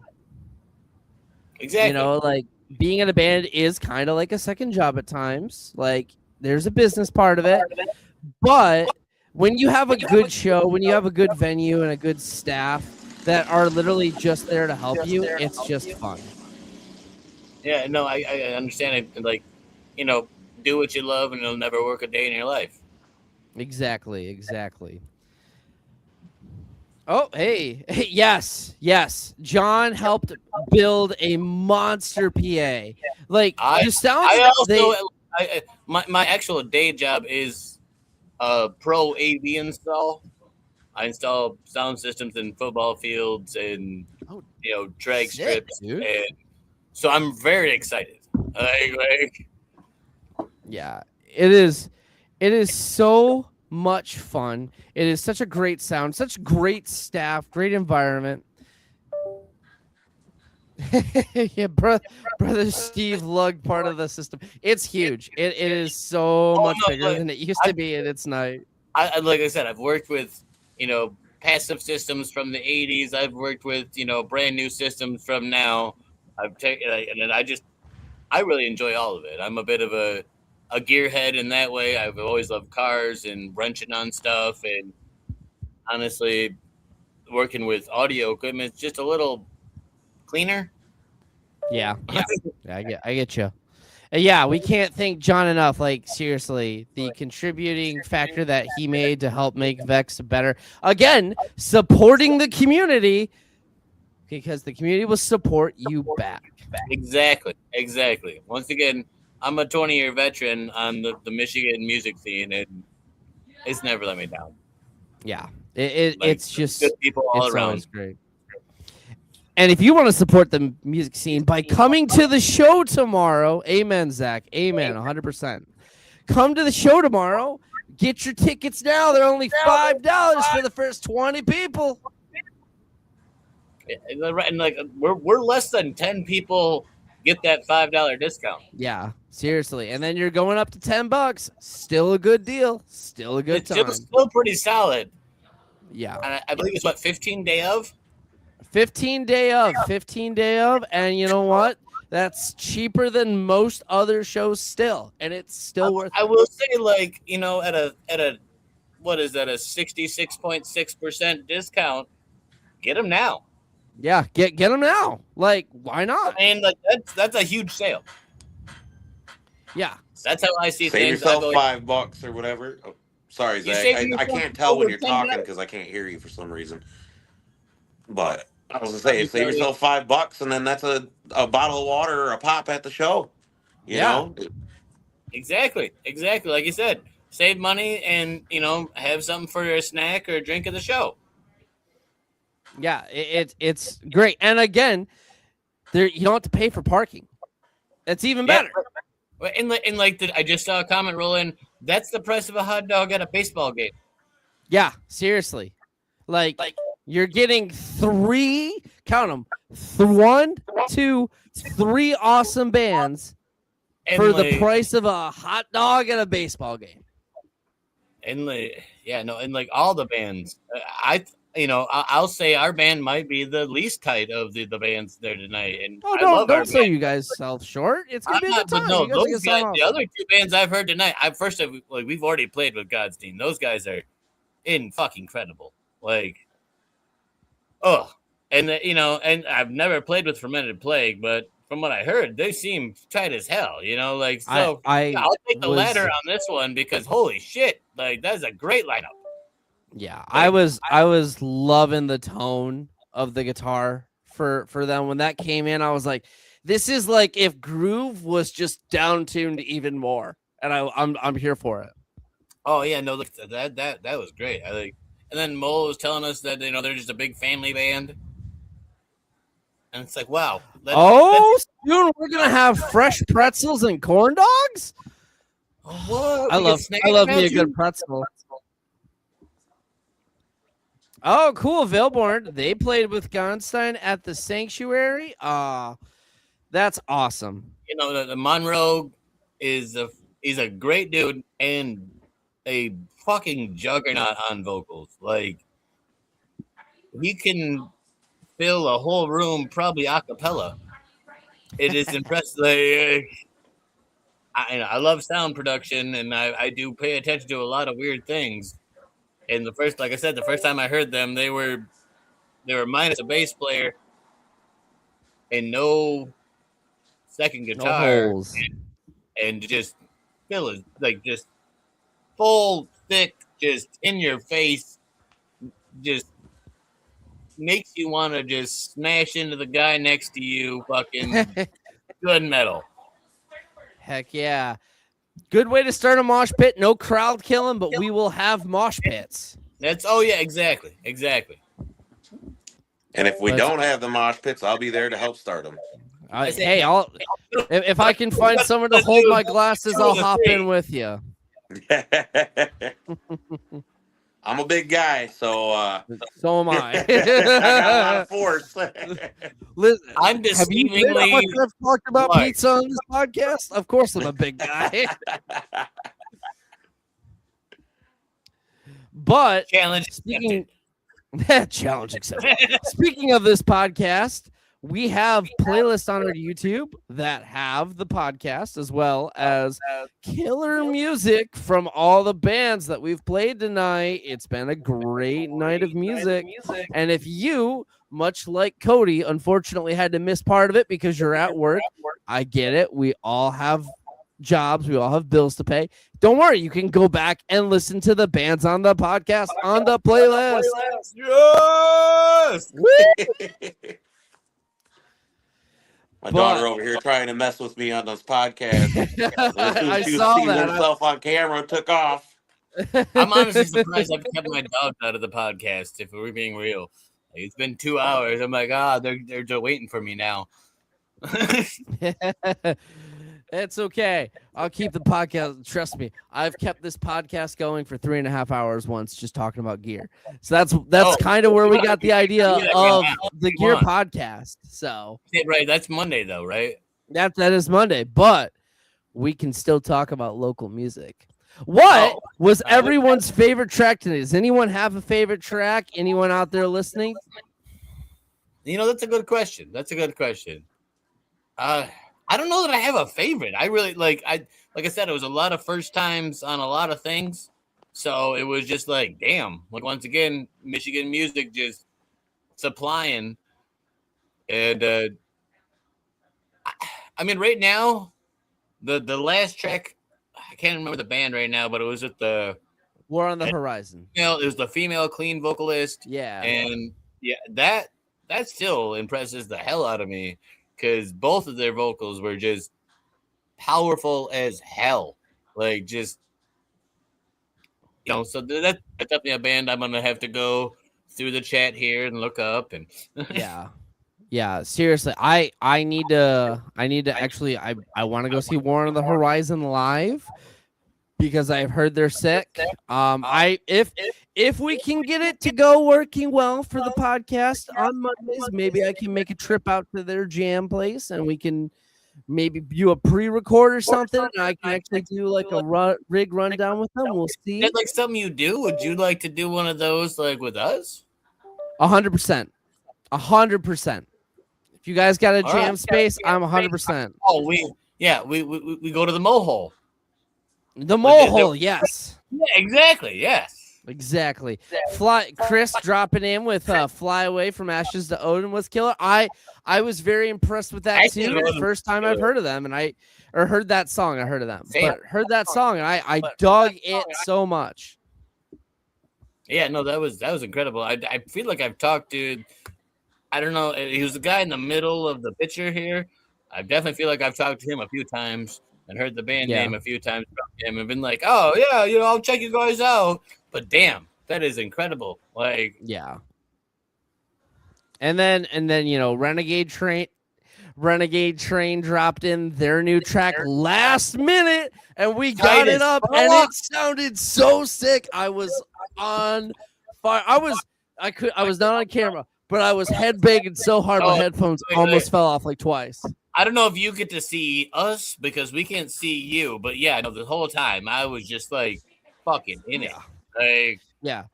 Exactly. Like being in a band is kind of like a second job at times. Like there's a business part of it, but when you have a good show, when you have a good venue and a good staff that are literally just there to help you, it's just fun. Yeah, no, I understand it. Like, do what you love and you'll never work a day in your life. Exactly. Oh, hey, yes. John helped build a monster PA. Like the sound. My actual day job is pro AV install. I install sound systems in football fields and drag strips, dude. and so I'm very excited. Yeah, it is. It is so much fun. It is such a great sound, such great staff, great environment. Yeah, brother Steve lugged part of the system. It's huge. It is so much bigger than it used to be at its night. Like I said, I've worked with passive systems from the 80s. I've worked with brand new systems from now. I've taken and I really enjoy all of it. I'm a bit of a gearhead in that way. I've always loved cars and wrenching on stuff, and honestly, working with audio equipment is just a little cleaner. Yeah, I get you. Yeah, we can't thank John enough. Like, seriously, the contributing factor that he made to help make Vex better. Again, supporting the community, because the community will support you back. Exactly. Once again, I'm a 20-year veteran on the Michigan music scene, and it's never let me down. Yeah, it's just good people all it's around. Always great. And if you want to support the music scene by coming to the show tomorrow, amen, Zach, amen, 100%. Come to the show tomorrow. Get your tickets now. They're only $5 for the first 20 people. And like we're less than 10 people get that $5 discount. Yeah, seriously. And then you're going up to $10. Still a good deal. Still a good time. It's still pretty solid. Yeah. And I believe it's 15 day of. 15 day of, and you know what? That's cheaper than most other shows still, and it's still worth it. I will say, like, at a what is that, a 66.6% discount, get them now. Yeah, get them now. Like, why not? I mean, like, that's a huge sale. Yeah. That's how I see Save things. yourself $5 or whatever. Oh, sorry, Zach. I can't tell when you're talking because I can't hear you for some reason. But I was gonna say, save yourself $5, and then that's a bottle of water or a pop at the show. You know? Exactly. Like you said, save money and have something for a snack or a drink at the show. Yeah, it's great. And again, you don't have to pay for parking. That's even better. And I just saw a comment roll in. That's the price of a hot dog at a baseball game. Yeah, seriously. Like you're getting 3, count them, 1, 2, 3 awesome bands for the price of a hot dog at a baseball game. And all the bands, I'll say our band might be the least tight of the bands there tonight. And don't say you guys sell short. It's gonna be a good time. But no, those guys, the other 2 bands I've heard tonight. We've already played with GodStine. Those guys are fucking incredible. And I've never played with Fermented Plague, but from what I heard, they seem tight as hell. I'll take the ladder on this one because holy shit, that's a great lineup. Yeah, I was loving the tone of the guitar for them when that came in. I was like, this is like if Groove was just down tuned even more, and I'm here for it. Oh yeah, no, look, that was great. And then Mole was telling us that they're just a big family band, and it's like, wow. Soon we're gonna have fresh pretzels and corn dogs. What? I love me a good pretzel. Oh, cool. Vailborn. They played with GodStine at the Sanctuary. That's awesome. The Monroe is a great dude and a fucking juggernaut on vocals. Like, he can fill a whole room probably a cappella. It is impressive. I love sound production, and I do pay attention to a lot of weird things. And the first time I heard them, they were minus a bass player and no second guitar, and just just full thick, just in your face, just makes you want to just smash into the guy next to you. Fucking good metal. Heck yeah. Good way to start a mosh pit. No crowd killing, but we will have mosh pits. Exactly. And if we don't have the mosh pits, I'll be there to help start them. If I can find someone to hold my glasses, I'll hop in with you. I'm a big guy, so so am I. I got a lot of force. Listen, I'm deceivingly. I've talked about pizza on this podcast. Of course, I'm a big guy. But challenge accepted. Speaking of this podcast, we have playlists on our YouTube that have the podcast as well as killer music from all the bands that we've played tonight. It's been a great night of music. And if you, much like Cody, unfortunately had to miss part of it because you're at work, I get it. We all have jobs. We all have bills to pay. Don't worry. You can go back and listen to the bands on the podcast on the playlist. Yes! My daughter over here trying to mess with me on this podcast. I she saw seen that. herself on camera and took off. I'm honestly surprised I've kept my dogs out of the podcast, if we're being real. Like, it's been 2 hours. I'm like, they're just waiting for me now. It's okay. I'll keep the podcast. Trust me, I've kept this podcast going for 3.5 hours once, just talking about gear. So that's kind of where we got the idea of the gear podcast. So right, that's Monday though, right? That is Monday, but we can still talk about local music. What was everyone's favorite track today? Does anyone have a favorite track? Anyone out there listening? That's a good question. I don't know that I have a favorite. I really like I said, it was a lot of first times on a lot of things. So it was just like, damn, like once again, Michigan music just supplying. And I mean, right now, the last track, I can't remember the band right now, but it was at the War on the Horizon. It was the female clean vocalist. Yeah. And yeah, that still impresses the hell out of me. Because both of their vocals were just powerful as hell. Like, just, so that's definitely a band I'm going to have to go through the chat here and look up. And Yeah, seriously. I need to actually, I want to go see War on the Horizon live because I've heard they're sick. If we can get it to go working well for the podcast on Mondays, maybe I can make a trip out to their jam place and we can maybe do a pre-record or something. And I can actually do like a rig rundown with them. We'll see. Is that like something you do? Would you like to do one of those like with us? 100%. 100%. If you guys got a jam space, I'm 100%. Oh, we go to the Mohole. The Mohole, yes. Yeah, exactly. Yes. Exactly. Chris dropping in with Fly Away from Ashes to Odin was killer. I was very impressed with that too. The first time I've heard of them heard that song. I heard of them. But heard that song and I dug it so much. Yeah, no, that was incredible. I feel like I've talked to, I don't know, he was the guy in the middle of the picture here. I definitely feel like I've talked to him a few times and heard the band name a few times from him and been like, oh yeah, I'll check you guys out. But damn, that is incredible. Like, yeah. And then Renegade Train dropped in their new track last minute and we got it up and it sounded so sick. I was on fire. I was not on camera, but I was headbanging so hard my headphones almost fell off like twice. I don't know if you get to see us because we can't see you, but yeah, no, the whole time I was just like fucking in it. Like, yeah.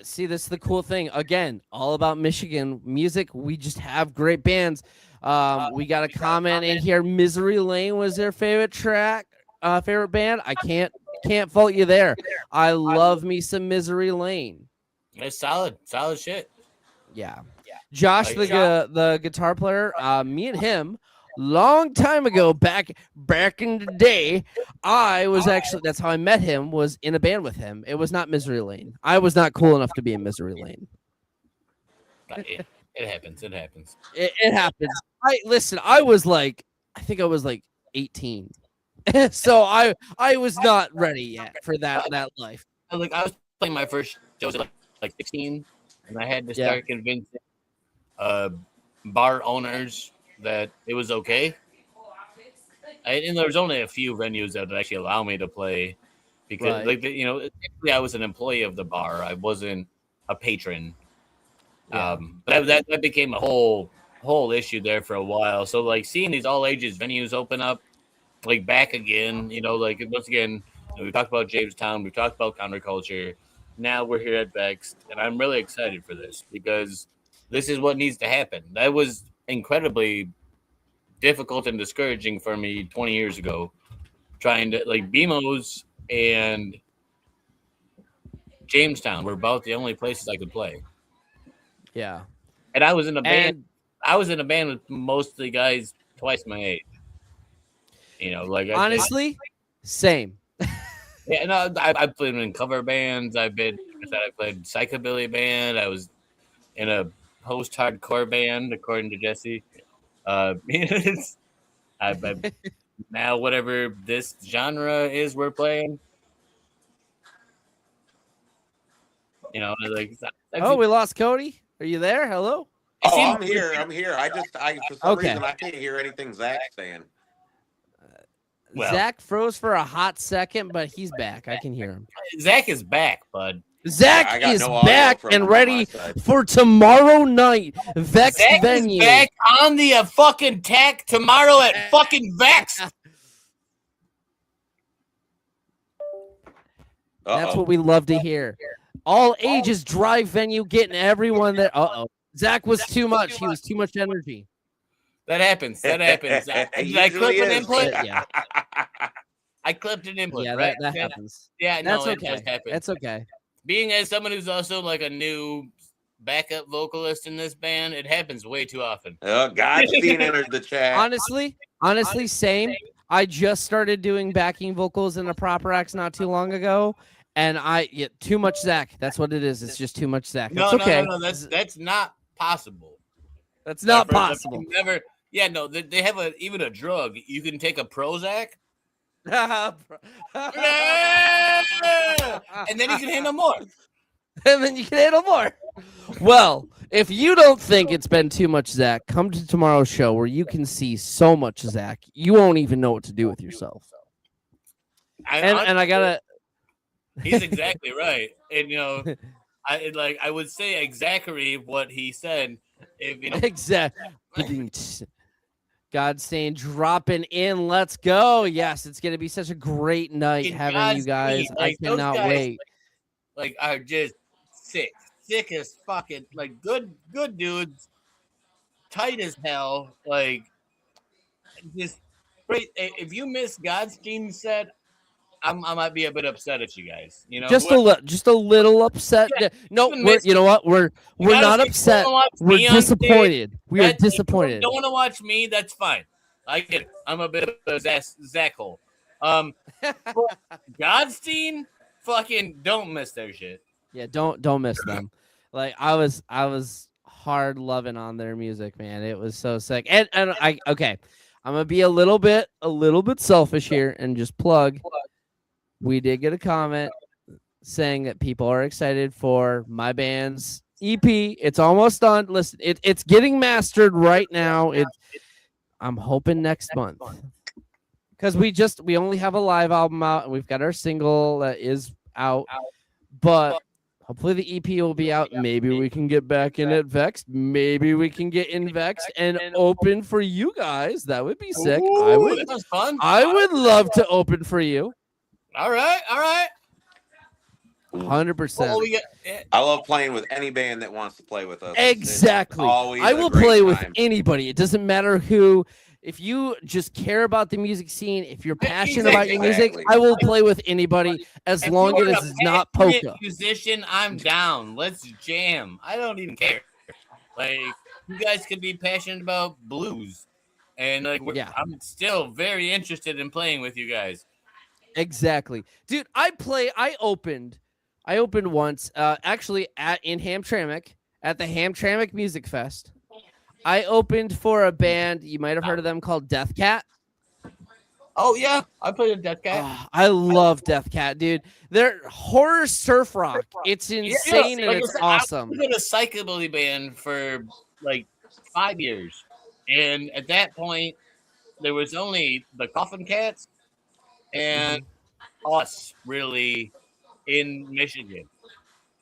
See, this is the cool thing. Again, all about Michigan music. We just have great bands. We got a comment in here. Misery Lane was their favorite track, favorite band. I can't fault you there. I love me some Misery Lane. It's solid shit. Yeah. Josh, the guitar player, me and him, long time ago, back in the day, I was actually, that's how I met him, was in a band with him. It was not Misery Lane. I was not cool enough to be in Misery Lane. It happens. It happens. It happens. I think I was like 18. So I was not ready yet for that life. I was playing my first shows at like 16, and I had to start convincing bar owners that it was okay. And there was only a few venues that would actually allow me to play because, I was an employee of the bar. I wasn't a patron. Yeah. But that became a whole issue there for a while. So like seeing these all ages venues open up, like back again, once again, we talked about Jamestown, we talked about counterculture. Now we're here at Vexed, and I'm really excited for this because this is what needs to happen. That was incredibly difficult and discouraging for me 20 years ago, trying to BMO's and Jamestown were about the only places I could play. Yeah. And I was in a band. I was in a band with mostly guys twice my age. Honestly, same. Yeah, no, I played in cover bands. I played psychobilly band. I was in a post-hardcore band, according to Jesse. Now whatever this genre is we're playing. We lost Cody. Are you there? Hello? Oh, I'm here. For some reason I can't hear anything Zach's saying. Zach froze for a hot second, but he's back. I can hear him. Zach is back, bud. Zach is back and ready for tomorrow night. Vexed Venue. Is back on the fucking tech tomorrow at fucking Vex. That's what we love to hear. All ages drive venue, getting everyone there. Zach was too much. He was too much energy. That happens. I clipped an input. Yeah. I clipped an input. Yeah, right? that happens. Yeah, that's no, okay. It does happen. That's okay. Being as someone who's also like a new backup vocalist in this band, it happens way too often. GodStine entered the chat. Honestly, same. I just started doing backing vocals in a proper acts not too long ago, and too much Zach. That's what it is. It's just too much Zach. No, it's okay. No. That's not possible. That's not possible. Never. Yeah, no. They have even a drug. You can take a Prozac. And then you can handle more. Well, if you don't think it's been too much Zach, come to tomorrow's show where you can see so much Zach, you won't even know what to do with yourself. I gotta. He's exactly right, and I would say exactly what he said. Exactly. GodStine dropping in. Let's go. Yes, it's going to be such a great night having you guys. I cannot wait. Are just sick as fucking good dudes, tight as hell. Just great. If you miss GodStine's set, I might be a bit upset at you guys. Just a little upset. Yeah, no, you know what? We're not upset. We're disappointed. We are disappointed. If you don't want to watch me, that's fine. I get it. I'm a bit of a Zach hole. GodStine, fucking don't miss their shit. Yeah, don't miss them. I was hard loving on their music, man. It was so sick. And I'm gonna be a little bit selfish here and just plug. We did get a comment saying that people are excited for my band's EP. It's almost done. Listen, it's getting mastered right now. I'm hoping next month because we only have a live album out and we've got our single that is out, but hopefully the EP will be out. Maybe we can get back in at Vexed. Maybe we can get in Vexed and open for you guys. That would be sick. Ooh, that was fun. I would love to open for you. All right. 100%. I love playing with any band that wants to play with us. Exactly. I will play with anybody. It doesn't matter who. If you just care about the music scene, if you're passionate about your music, I will play with anybody as long as it's not polka. Musician, I'm down. Let's jam. I don't even care. You guys could be passionate about blues, and I'm still very interested in playing with you guys. Exactly, dude. I opened once, actually in Hamtramck at the Hamtramck Music Fest. I opened for a band, you might have heard of them, called Death Cat. Oh yeah, I played a Death Cat. Oh, I love Death Cat, dude. They're horror surf rock. It's insane and it's awesome. I was in a psychobilly band for like 5 years, and at that point, there was only the Coffin Cats and us really in Michigan.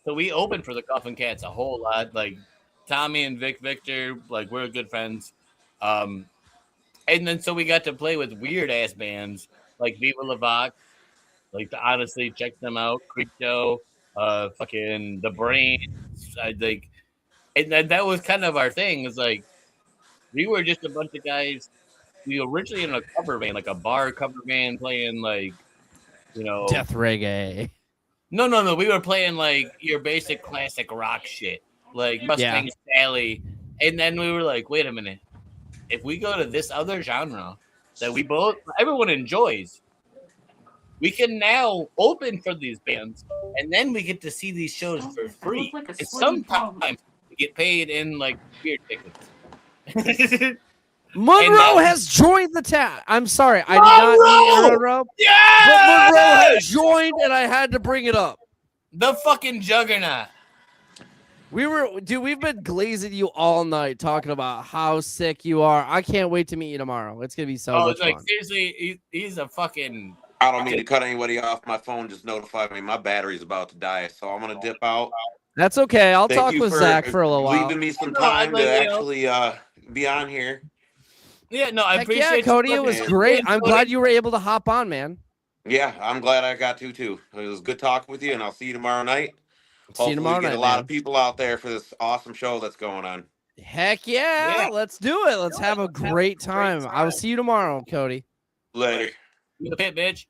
So we opened for the Coffin Cats a whole lot. Like Tommy and Victor, like we're good friends. And then so we got to play with weird ass bands like Viva La Vox, like to honestly check them out, Creepto, fucking The Brain. And then that was kind of our thing. Is like we were just a bunch of guys. We were originally in a cover band, like a bar cover band, playing like, death reggae. No. We were playing like your basic classic rock shit, like Mustang Sally. And then we were like, wait a minute. If we go to this other genre that everyone enjoys, we can now open for these bands, and then we get to see these shows for free. And sometimes we get paid in like beer tickets. Monroe has joined the chat. I'm sorry, I did not mean to interrupt. Yes! But Monroe has joined, and I had to bring it up. The fucking juggernaut. We've been glazing you all night talking about how sick you are. I can't wait to meet you tomorrow. It's gonna be so much fun. Seriously, he's a fucking. I don't mean to cut anybody off. My phone just notified me my battery's about to die, so I'm gonna dip out. That's okay. I'll Thank talk you with for Zach for a little while. Leaving me some time to actually be on here. Yeah, no, I appreciate. Yeah, Cody, it was great. I'm glad you were able to hop on, man. Yeah, I'm glad I got to too. It was good talking with you, and I'll see you tomorrow night. See you tomorrow night. Get a night, lot man. of people out there for this awesome show that's going on. Heck yeah, let's do it. Let's have a great time. I will see you tomorrow, Cody. Later. You the pit, bitch.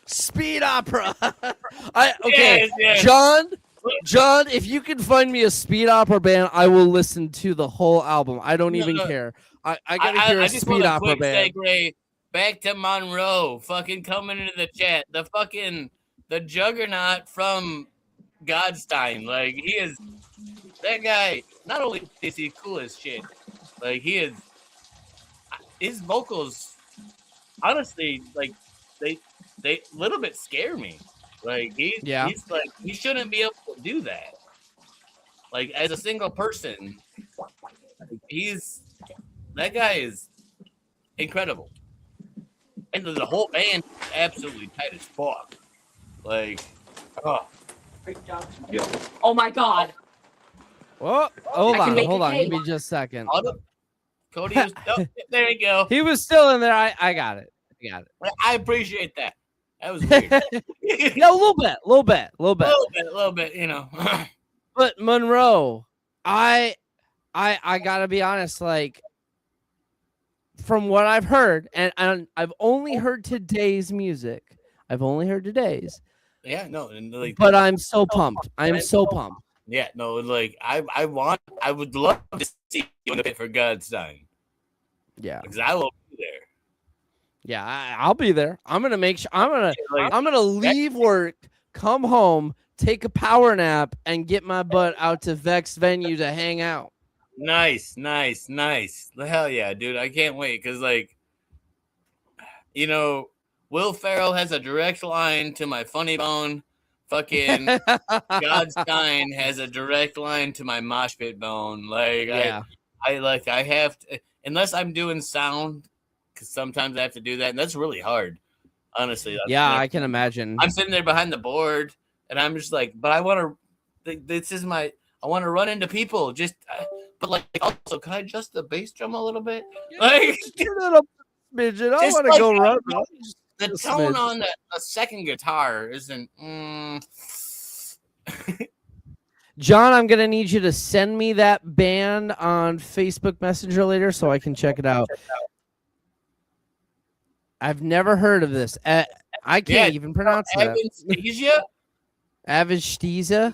Speed opera. John, if you can find me a speed opera band, I will listen to the whole album. I don't even care. I gotta hear a speed opera band. Segue back to Monroe, fucking coming into the chat. The juggernaut from GodStine. Like, he is that guy. Not only is he cool as shit, like he is. His vocals, honestly, like they little bit scare me. Like he's like, he shouldn't be able to do that. Like as a single person, that guy is incredible. And the whole band is absolutely tight as fuck. Like, Oh my god. Oh, hold on. Give me just a second. Cody was, there you go. He was still in there. I got it. I appreciate that. That was weird. Yeah, a little bit, But Monroe, I gotta be honest, like from what I've heard, and I've only heard today's music. Yeah, no, and like, but I'm so pumped. So pumped. Yeah, no, like I would love to see you in the pit for GodStine. Yeah, because I will be there. Yeah, I'll be there. I'm gonna make sure. I'm gonna leave work, come home, take a power nap, and get my butt out to Vexed Venue to hang out. Nice. The hell yeah, dude! I can't wait because, like, Will Ferrell has a direct line to my funny bone. Fucking GodStine has a direct line to my mosh pit bone. Like, yeah. I have to, unless I'm doing sound, because sometimes I have to do that, and that's really hard, honestly. Yeah, I can imagine. I'm sitting there behind the board, and I'm just like, but I want to. I want to run into people. Just, but like, also, can I adjust the bass drum a little bit? Like, turn it up a smidgen. I want to go run. The tone on the second guitar isn't. John, I'm gonna need you to send me that band on Facebook Messenger later so I can check it out. I've never heard of this. I can't even pronounce that. Avicii?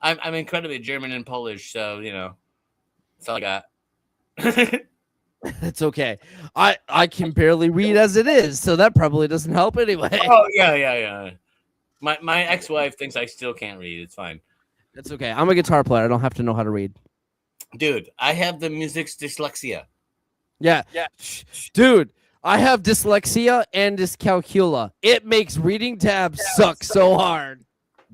I'm incredibly German and Polish, so that's all I got. It's okay. I can barely read as it is, so that probably doesn't help anyway. Oh yeah. My ex-wife thinks I still can't read. It's fine. It's okay. I'm a guitar player. I don't have to know how to read. Dude, I have the music's dyslexia. Yeah. Dude, I have dyslexia and dyscalculia. It makes reading tabs suck so hard.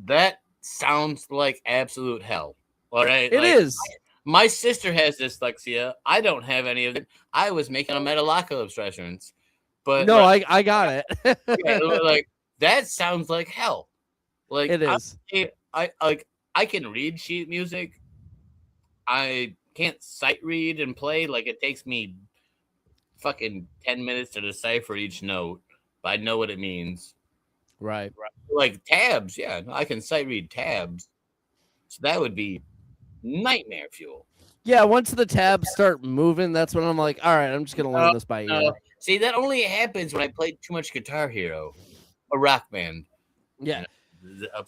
That sounds like absolute hell. All right. It is. My sister has dyslexia. I don't have any of it. I was making a metalocalypse reference. But no, I got it. yeah, like that sounds like hell. Like it is. I can read sheet music. I can't sight read and play. Like it takes me fucking 10 minutes to decipher each note, but I know what it means. Right. Like tabs, yeah, I can sight read tabs. So that would be nightmare fuel. Yeah, once the tabs start moving, that's when I'm like, all right, I'm just gonna learn this by ear. See, that only happens when I play too much Guitar Hero, a rock band. Yeah.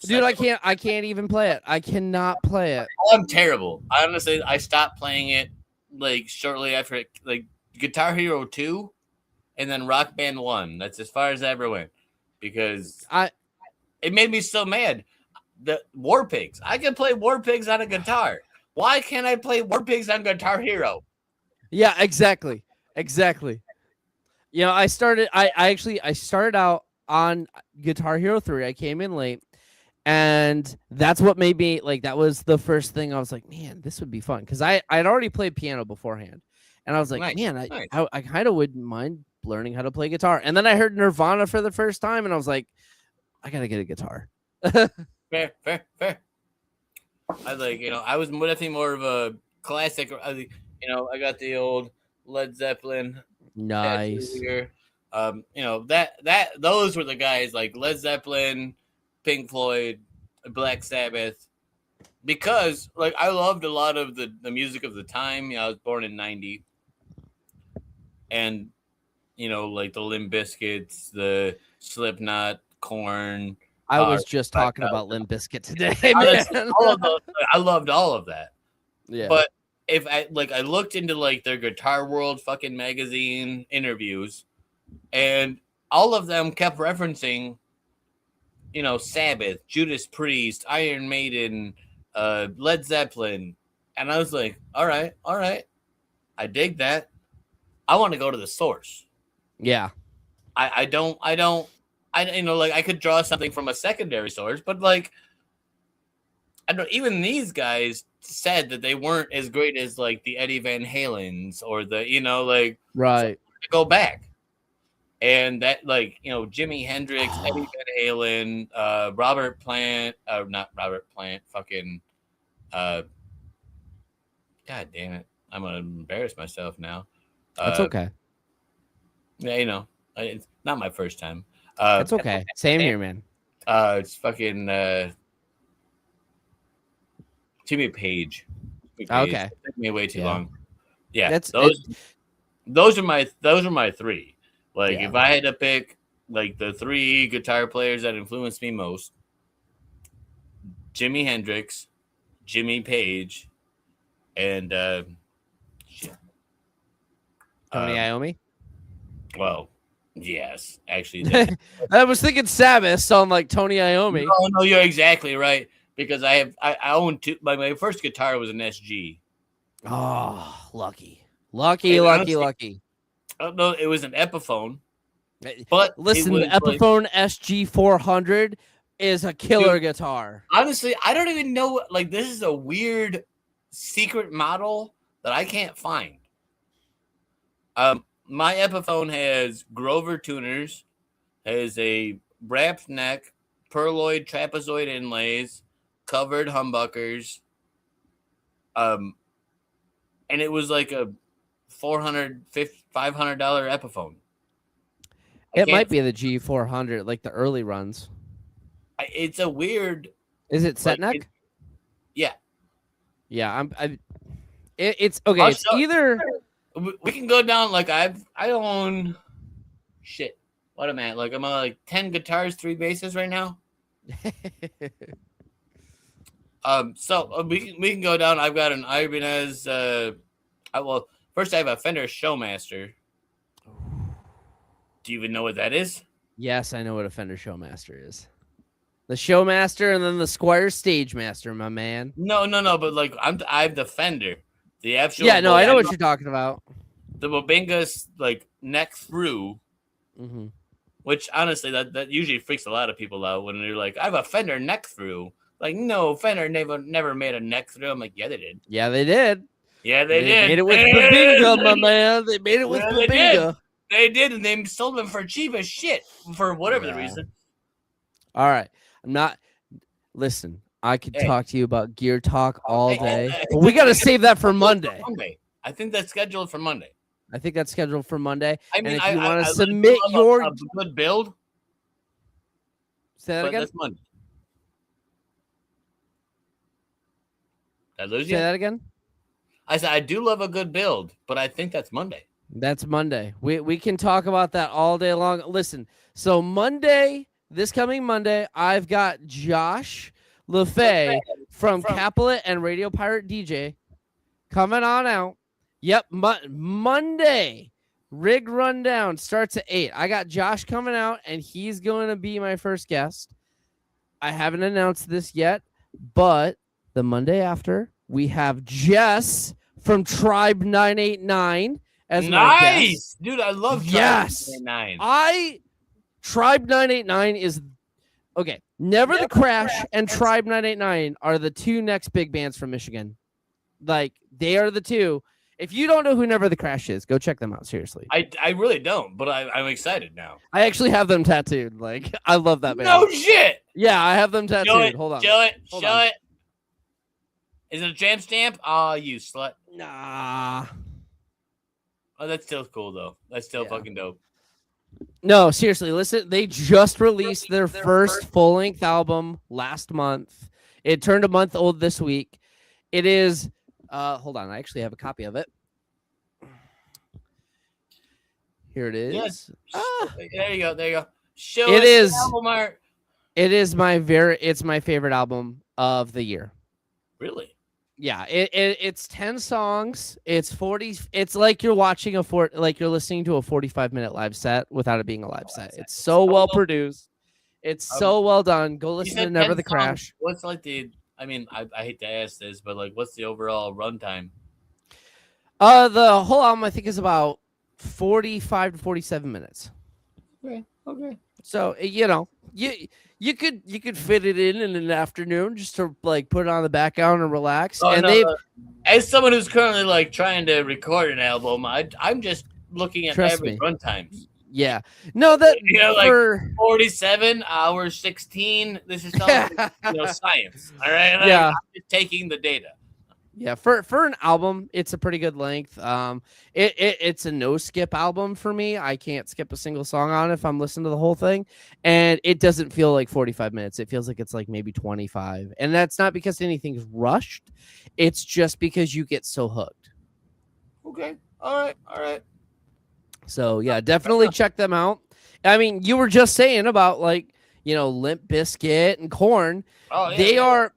Dude, I can't even play it. I cannot play it. I'm terrible. Honestly, I stopped playing it like shortly after like Guitar Hero 2 and then Rock Band 1. That's as far as I ever went because it made me so mad. The War Pigs. I can play War Pigs on a guitar. Why can't I play War Pigs on Guitar Hero? Yeah, exactly. You know, I started out on Guitar Hero 3. I came in late, and that's what made me like. That was the first thing I was like, man, this would be fun because I'd already played piano beforehand, and I was like, man, I kind of wouldn't mind learning how to play guitar. And then I heard Nirvana for the first time, and I was like, I gotta get a guitar. Fair. I I was definitely more of a classic. I got the old Led Zeppelin. Nice. Here. Those were the guys like Led Zeppelin, Pink Floyd, Black Sabbath, because like I loved a lot of the music of the time. I was born in '90, and like the Limp Bizkits, the Slipknot, Korn. I was just talking about Limp Bizkit today. I loved all of that. Yeah, but if I looked into like their Guitar World fucking magazine interviews, and all of them kept referencing, Sabbath, Judas Priest, Iron Maiden, Led Zeppelin, and I was like, all right, I dig that. I want to go to the source. Yeah, I could draw something from a secondary source, but like, I don't. Even these guys said that they weren't as great as like the Eddie Van Halens or the right. To go back, and that Jimi Hendrix, Eddie Van Halen, Robert Plant, not Robert Plant, fucking, God damn it, I'm gonna embarrass myself now. That's okay. Yeah, it's not my first time. It's okay. Same here, man. It's fucking Jimmy Page. Okay. It took me way too long. Yeah, That's those are my three. Like if I had to pick like the three guitar players that influenced me most, Jimi Hendrix, Jimmy Page, and Tony Iommi. Well, yes, actually. I was thinking Sabbath, so I'm like Tony Iommi. No, you're exactly right. Because I own two. My first guitar was an SG. Oh, lucky. No, it was an Epiphone. But listen, the Epiphone SG 400 is a killer guitar. Honestly, I don't even know. Like, this is a weird secret model that I can't find. My Epiphone has Grover tuners, has a wrapped neck, perloid trapezoid inlays, covered humbuckers, and it was like a $500 Epiphone. It might be the G400, like the early runs. It's a weird. Is it set neck? Yeah. Yeah, it's okay. It's either we can go down like I own shit. What am I at? Like I'm on like 10 guitars, 3 basses right now. So we can go down. I've got an Ibanez. First, I have a Fender Showmaster. Do you even know what that is? Yes, I know what a Fender Showmaster is. The Showmaster and then the Squire Stagemaster, my man. No, but like I have the Fender, the actual. Yeah, no, I know what you're talking about. The Bobinga's like neck through, which honestly that usually freaks a lot of people out when they're like, I have a Fender neck through. Like, no, Fender never made a neck through. I'm like, yeah, they did. Yeah, they did. Yeah, they did. Made it with Bobinga, my man. They made it with Bobinga. They did, and they sold them for cheap as shit for whatever the reason. All right. I'm not. Listen, I could talk to you about gear talk all day, but we got to save that for Monday. I think that's scheduled for Monday. I think that's scheduled for Monday. I mean, and if you want to I submit your a good build, say that again. That's Monday. Did I lose Say you? that again. I said I do love a good build, but I think that's Monday. That's Monday. We can talk about that all day long. Listen, so Monday, this coming Monday, I've got Josh LaFay from Capulet and Radio Pirate DJ coming on out. Yep, Monday. Rig Rundown starts at 8. I got Josh coming out, and he's going to be my first guest. I haven't announced this yet, but the Monday after, we have Jess from Tribe 989 as my guest. Dude, I love Tribe 989. Tribe 989 is okay. Never the Crash and Tribe 989 are the two next big bands from Michigan. Like, they are the two. If you don't know who Never the Crash is, go check them out. Seriously. I really don't, but I'm excited now. I actually have them tattooed. Like, I love that band. No shit. Yeah, I have them tattooed. Hold on. Show it. Is it a jam stamp? Oh, you slut. Nah. Oh, that's still cool, though. That's still fucking dope. No, seriously, listen. They just released their first full-length album last month. It turned a month old this week. It is... hold on. I actually have a copy of it. Here it is. Yes. There you go. Show it us is. the album art. It is it's my favorite album of the year. Really? Yeah. It's 10 songs. It's 40. It's like you're watching you're listening to a 45-minute live set without it being a live set. It's so well produced. It's so well done. Go listen to Never the Crash. What's like I hate to ask this, but like, what's the overall runtime? The whole album I think is about 45 to 47 minutes. Okay. So you could fit it in an afternoon just to like put it on the background and relax. As someone who's currently like trying to record an album, I'm just looking at average runtimes. Yeah. No, that like 47 hours 16. This is science. All right. Yeah. I'm just taking the data. Yeah, for an album, it's a pretty good length. It's a no skip album for me. I can't skip a single song on it if I'm listening to the whole thing, and it doesn't feel like 45 minutes. It feels like it's like maybe 25, and that's not because anything's rushed. It's just because you get so hooked. Okay. All right. So yeah, definitely check them out. I mean, you were just saying about like Limp Bizkit and Korn. Oh, yeah,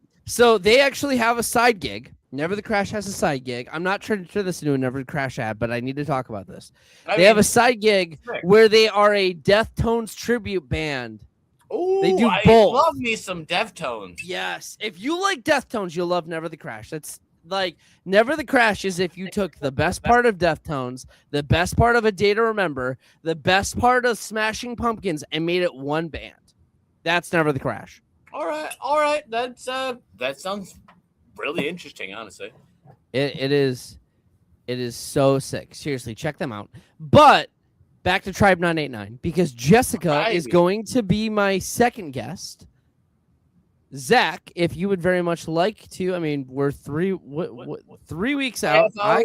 they actually have a side gig. Never the Crash has a side gig. I'm not trying to turn this into a Never the Crash ad, but I need to talk about this. They have a side gig where they are a Deftones tribute band. Oh, they do both. I love me some Deftones. Yes. If you like Deftones, you'll love Never the Crash. That's like Never the Crash is if you took the best part of Deftones, the best part of A Day to Remember, the best part of Smashing Pumpkins, and made it one band. That's Never the Crash. All right. That sounds really interesting, honestly. It is so sick. Seriously, check them out. But back to Tribe 989 because Jessica is going to be my second guest. Zach, if you would very much like to, I mean, we're 3 weeks out. I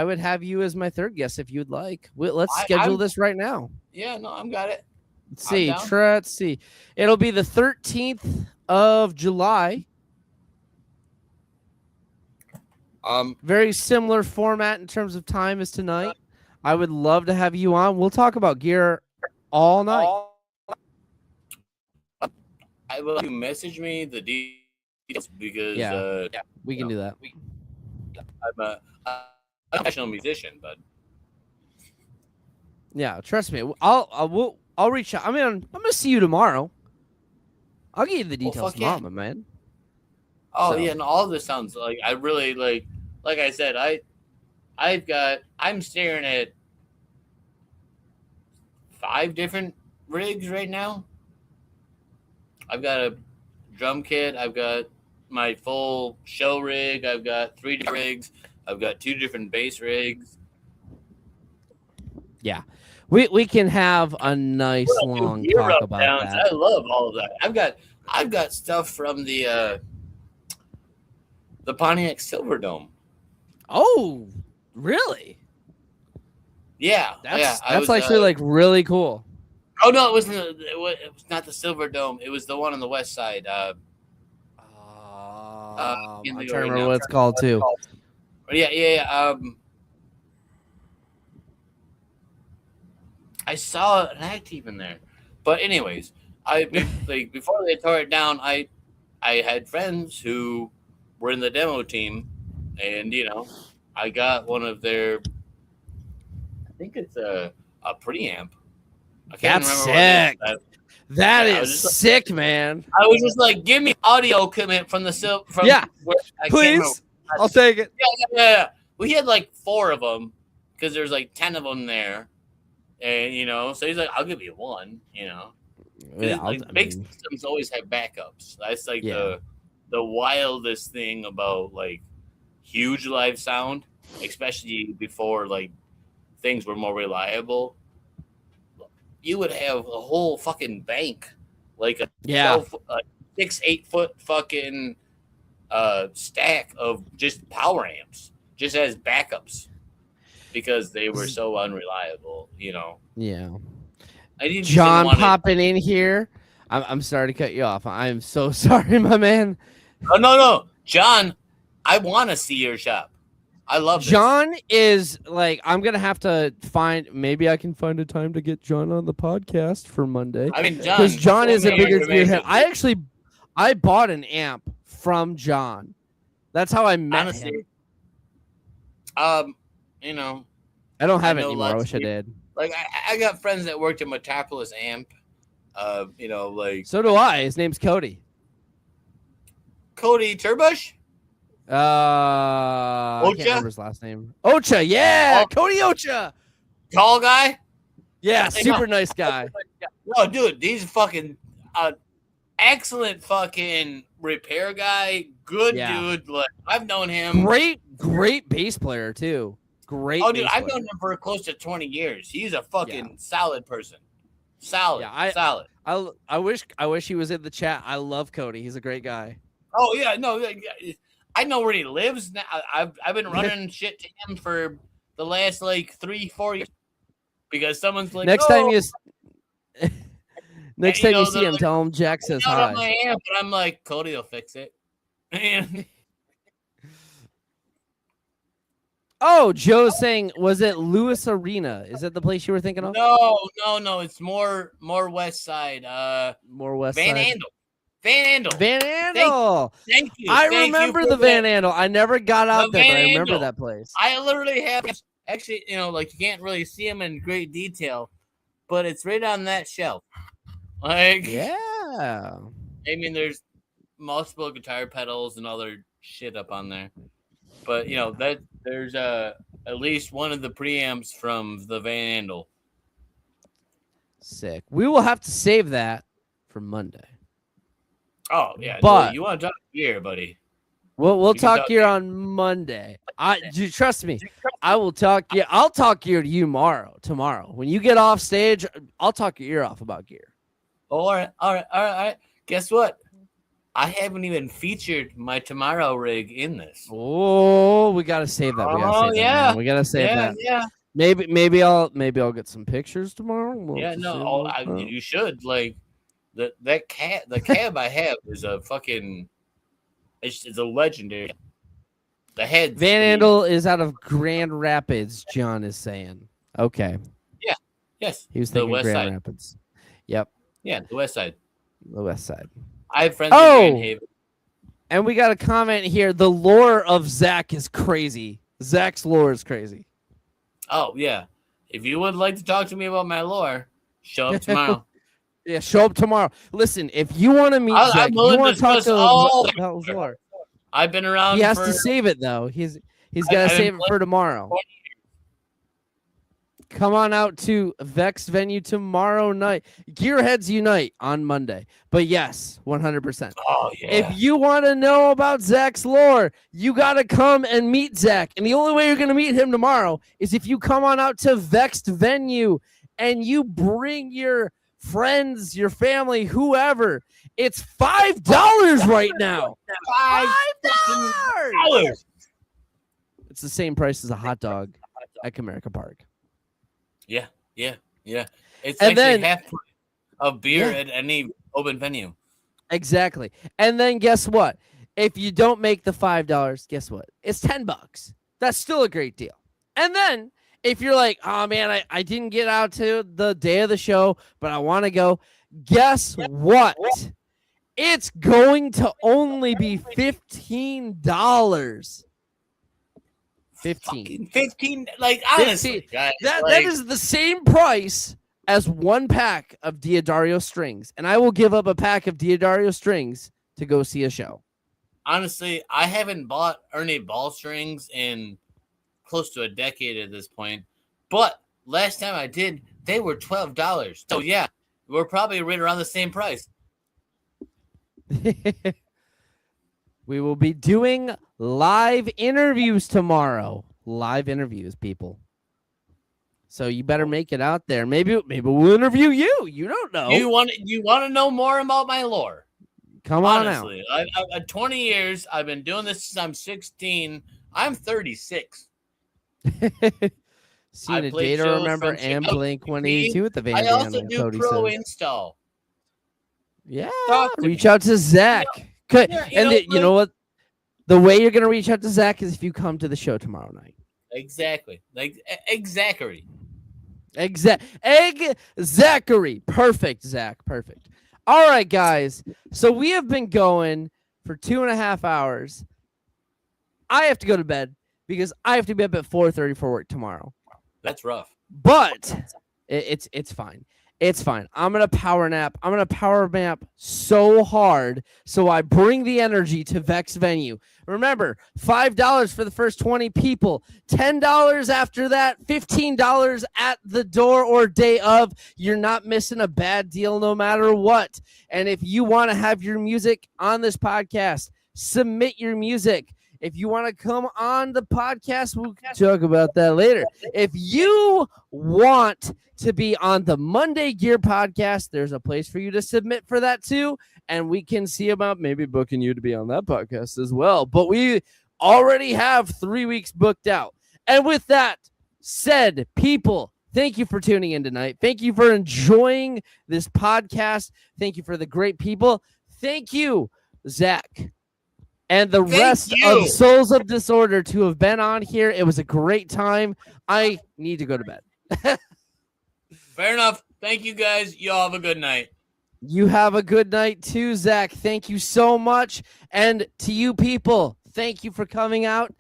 would have you as my third guest if you'd like. Let's schedule this right now. Yeah, no, I'm got it. Let's see. It'll be the 13th of July. Very similar format in terms of time as tonight. I would love to have you on. We'll talk about gear all night. I will you message me the details because we can do that. I'm a professional musician, but Yeah, trust me. I'll reach out. I mean, I'm gonna see you tomorrow. I'll give you the details tomorrow, my man. Oh So. yeah, and all this sounds like I really like I said, I'm staring at 5 different rigs right now. I've got a drum kit, I've got my full show rig, I've got 3 different rigs, I've got 2 different bass rigs. Yeah. We can have a nice long talk about that. I love all of that. I've got stuff from the Pontiac Silverdome. Oh, really? Yeah, that's actually like really cool. Oh no, it wasn't. It was not the Silverdome. It was the one on the west side. I'm trying to remember what it's called too. Yeah. I saw an act even there, but anyways, before they tore it down, I had friends who were in the demo team, and I got one of their. I think it's a preamp. I can't That's remember sick. That is sick, man. I was just like, give me audio equipment from please. I'll take it. Yeah. We had like 4 of them because there's like 10 of them there. And, so he's like, I'll give you one, Yeah, big systems always have backups. That's like the wildest thing about like huge live sound, especially before like things were more reliable. You would have a whole fucking bank, like a 6-8 foot fucking stack of just power amps, just as backups. Because they were so unreliable, Yeah. John popping in here. I'm sorry to cut you off. I'm so sorry, my man. Oh no, John. I want to see your shop. I love this. John is like, I'm gonna have to find. Maybe I can find a time to get John on the podcast for Monday. I mean, because John is a bigger gearhead. I bought an amp from John. That's how I met him. I don't have it anymore. I wish I did. Like I got friends that worked at Metropolis Amp. So do I. His name's Cody. Cody Turbush? I can't remember his last name. Ocha, yeah, Cody Ocha. Tall guy? Yeah, super nice guy. No, dude, he's fucking excellent fucking repair guy. Good dude. Like I've known him. Great bass player too. Great. Oh, dude, I've known him for close to 20 years. He's a fucking solid person. Solid. Solid. I wish he was in the chat. I love Cody. He's a great guy. Oh yeah, no, I know where he lives now. I've been running shit to him for the last like 3-4 years because someone's like, next time you see him, tell him Jack says hi. But I'm like, Cody will fix it. Oh, Joe's saying, was it Lewis Arena? Is that the place you were thinking of? No. It's more west side. More west Van side. Andel. Van Andel. Thank you. I remember the Van Andel. I never got out there, but I remember that place. I literally have, actually, like you can't really see them in great detail, but it's right on that shelf. Like, yeah. I mean, there's multiple guitar pedals and other shit up on there. But that there's at least one of the preamps from the Van Andel. Sick. We will have to save that for Monday. Oh yeah, but you want to talk gear, buddy? We'll talk gear on Monday. Trust me. I will talk gear. I'll talk gear to you tomorrow. When you get off stage, I'll talk your ear off about gear. All right. Guess what? I haven't even featured my tomorrow rig in this. Oh, we gotta save that. We gotta save that. Yeah. Maybe I'll get some pictures tomorrow. You should. Like the cab I have is a fucking. It's a legendary. The head. Van Andel is out of Grand Rapids. John is saying. Okay. Yeah. Yes. He was thinking West Grand side. Rapids. Yep. Yeah, the west side. The west side. I have friends in Grand Haven. And we got a comment here. The lore of Zach is crazy. Zach's lore is crazy. Oh yeah. If you would like to talk to me about my lore, show up tomorrow. Yeah, show up tomorrow. Listen, if you want to meet Zach, you want to talk to about his lore. I've been around. He has to save it though. He's got to save it for tomorrow. Come on out to Vexed Venue tomorrow night. Gearheads unite on Monday. But yes, 100%. Oh, yeah. If you want to know about Zach's lore, you got to come and meet Zach. And the only way you're going to meet him tomorrow is if you come on out to Vexed Venue and you bring your friends, your family, whoever. It's $5 right now. $5. It's the same price as a hot dog at Comerica Park. Yeah. It's And actually then- half of beer Yeah. at any open venue. Exactly. And then guess what? If you don't make the $5, guess what? It's $10. That's still a great deal. And then if you're like, oh man, I didn't get out to the day of the show, but I want to go, guess what? It's going to only be $15. 15, like honestly, 15. guys, That like, is the same price as one pack of Diodario strings, and I will give up a pack of Diodario strings to go see a show. honestly, I haven't bought Ernie ball strings in close to a decade at this point. But last time I did, they were $12. So yeah, we're probably right around the same price. We will be doing live interviews tomorrow. Live interviews, people. So you better make it out there. Maybe we'll interview you. You don't know. You want to know more about my lore? Come on Honestly, I've 20 years. I've been doing this since I'm 16. I'm 36. Seen a played Data shows Remember from and Chicago Blink 182 with the Van I Dam also and do Cody pro says. install. Yeah, Talk to reach me. out to Zach. You know what? The way you're gonna reach out to Zach is if you come to the show tomorrow night. Exactly. Like Zachary. Zachary. Perfect, Zach. Perfect. All right, guys. So we have been going for 2.5 hours. I have to go to bed because I have to be up at 4:30 for work tomorrow. That's rough. But it's fine. It's fine. I'm going to power nap. I'm going to power nap so hard so I bring the energy to Vexed Venue. Remember, $5 for the first 20 people, $10 after that, $15 at the door or day of. You're not missing a bad deal no matter what. And if you want to have your music on this podcast, submit your music. If you want to come on the podcast, we'll talk about that later. If you want to be on the Monday Gear podcast, there's a place for you to submit for that too. And we can see about maybe booking you to be on that podcast as well. But we already have 3 weeks booked out. And with that said, people, thank you for tuning in tonight. Thank you for enjoying this podcast. Thank you for the great people. Thank you, Zach. And the rest of Souls of Disorder to have been on here. It was a great time. I need to go to bed. Fair enough. Thank you, guys. You all have a good night. You have a good night too, Zach. Thank you so much. And to you people, thank you for coming out.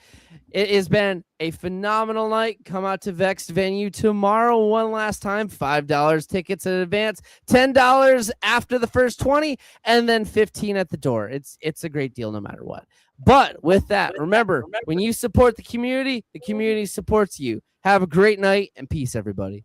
It has been a phenomenal night. Come out to Vexed Venue tomorrow one last time. $5 tickets in advance, $10 after the first 20, and then $15 at the door. It's a great deal no matter what. But with that, remember, when you support the community supports you. Have a great night and peace, everybody.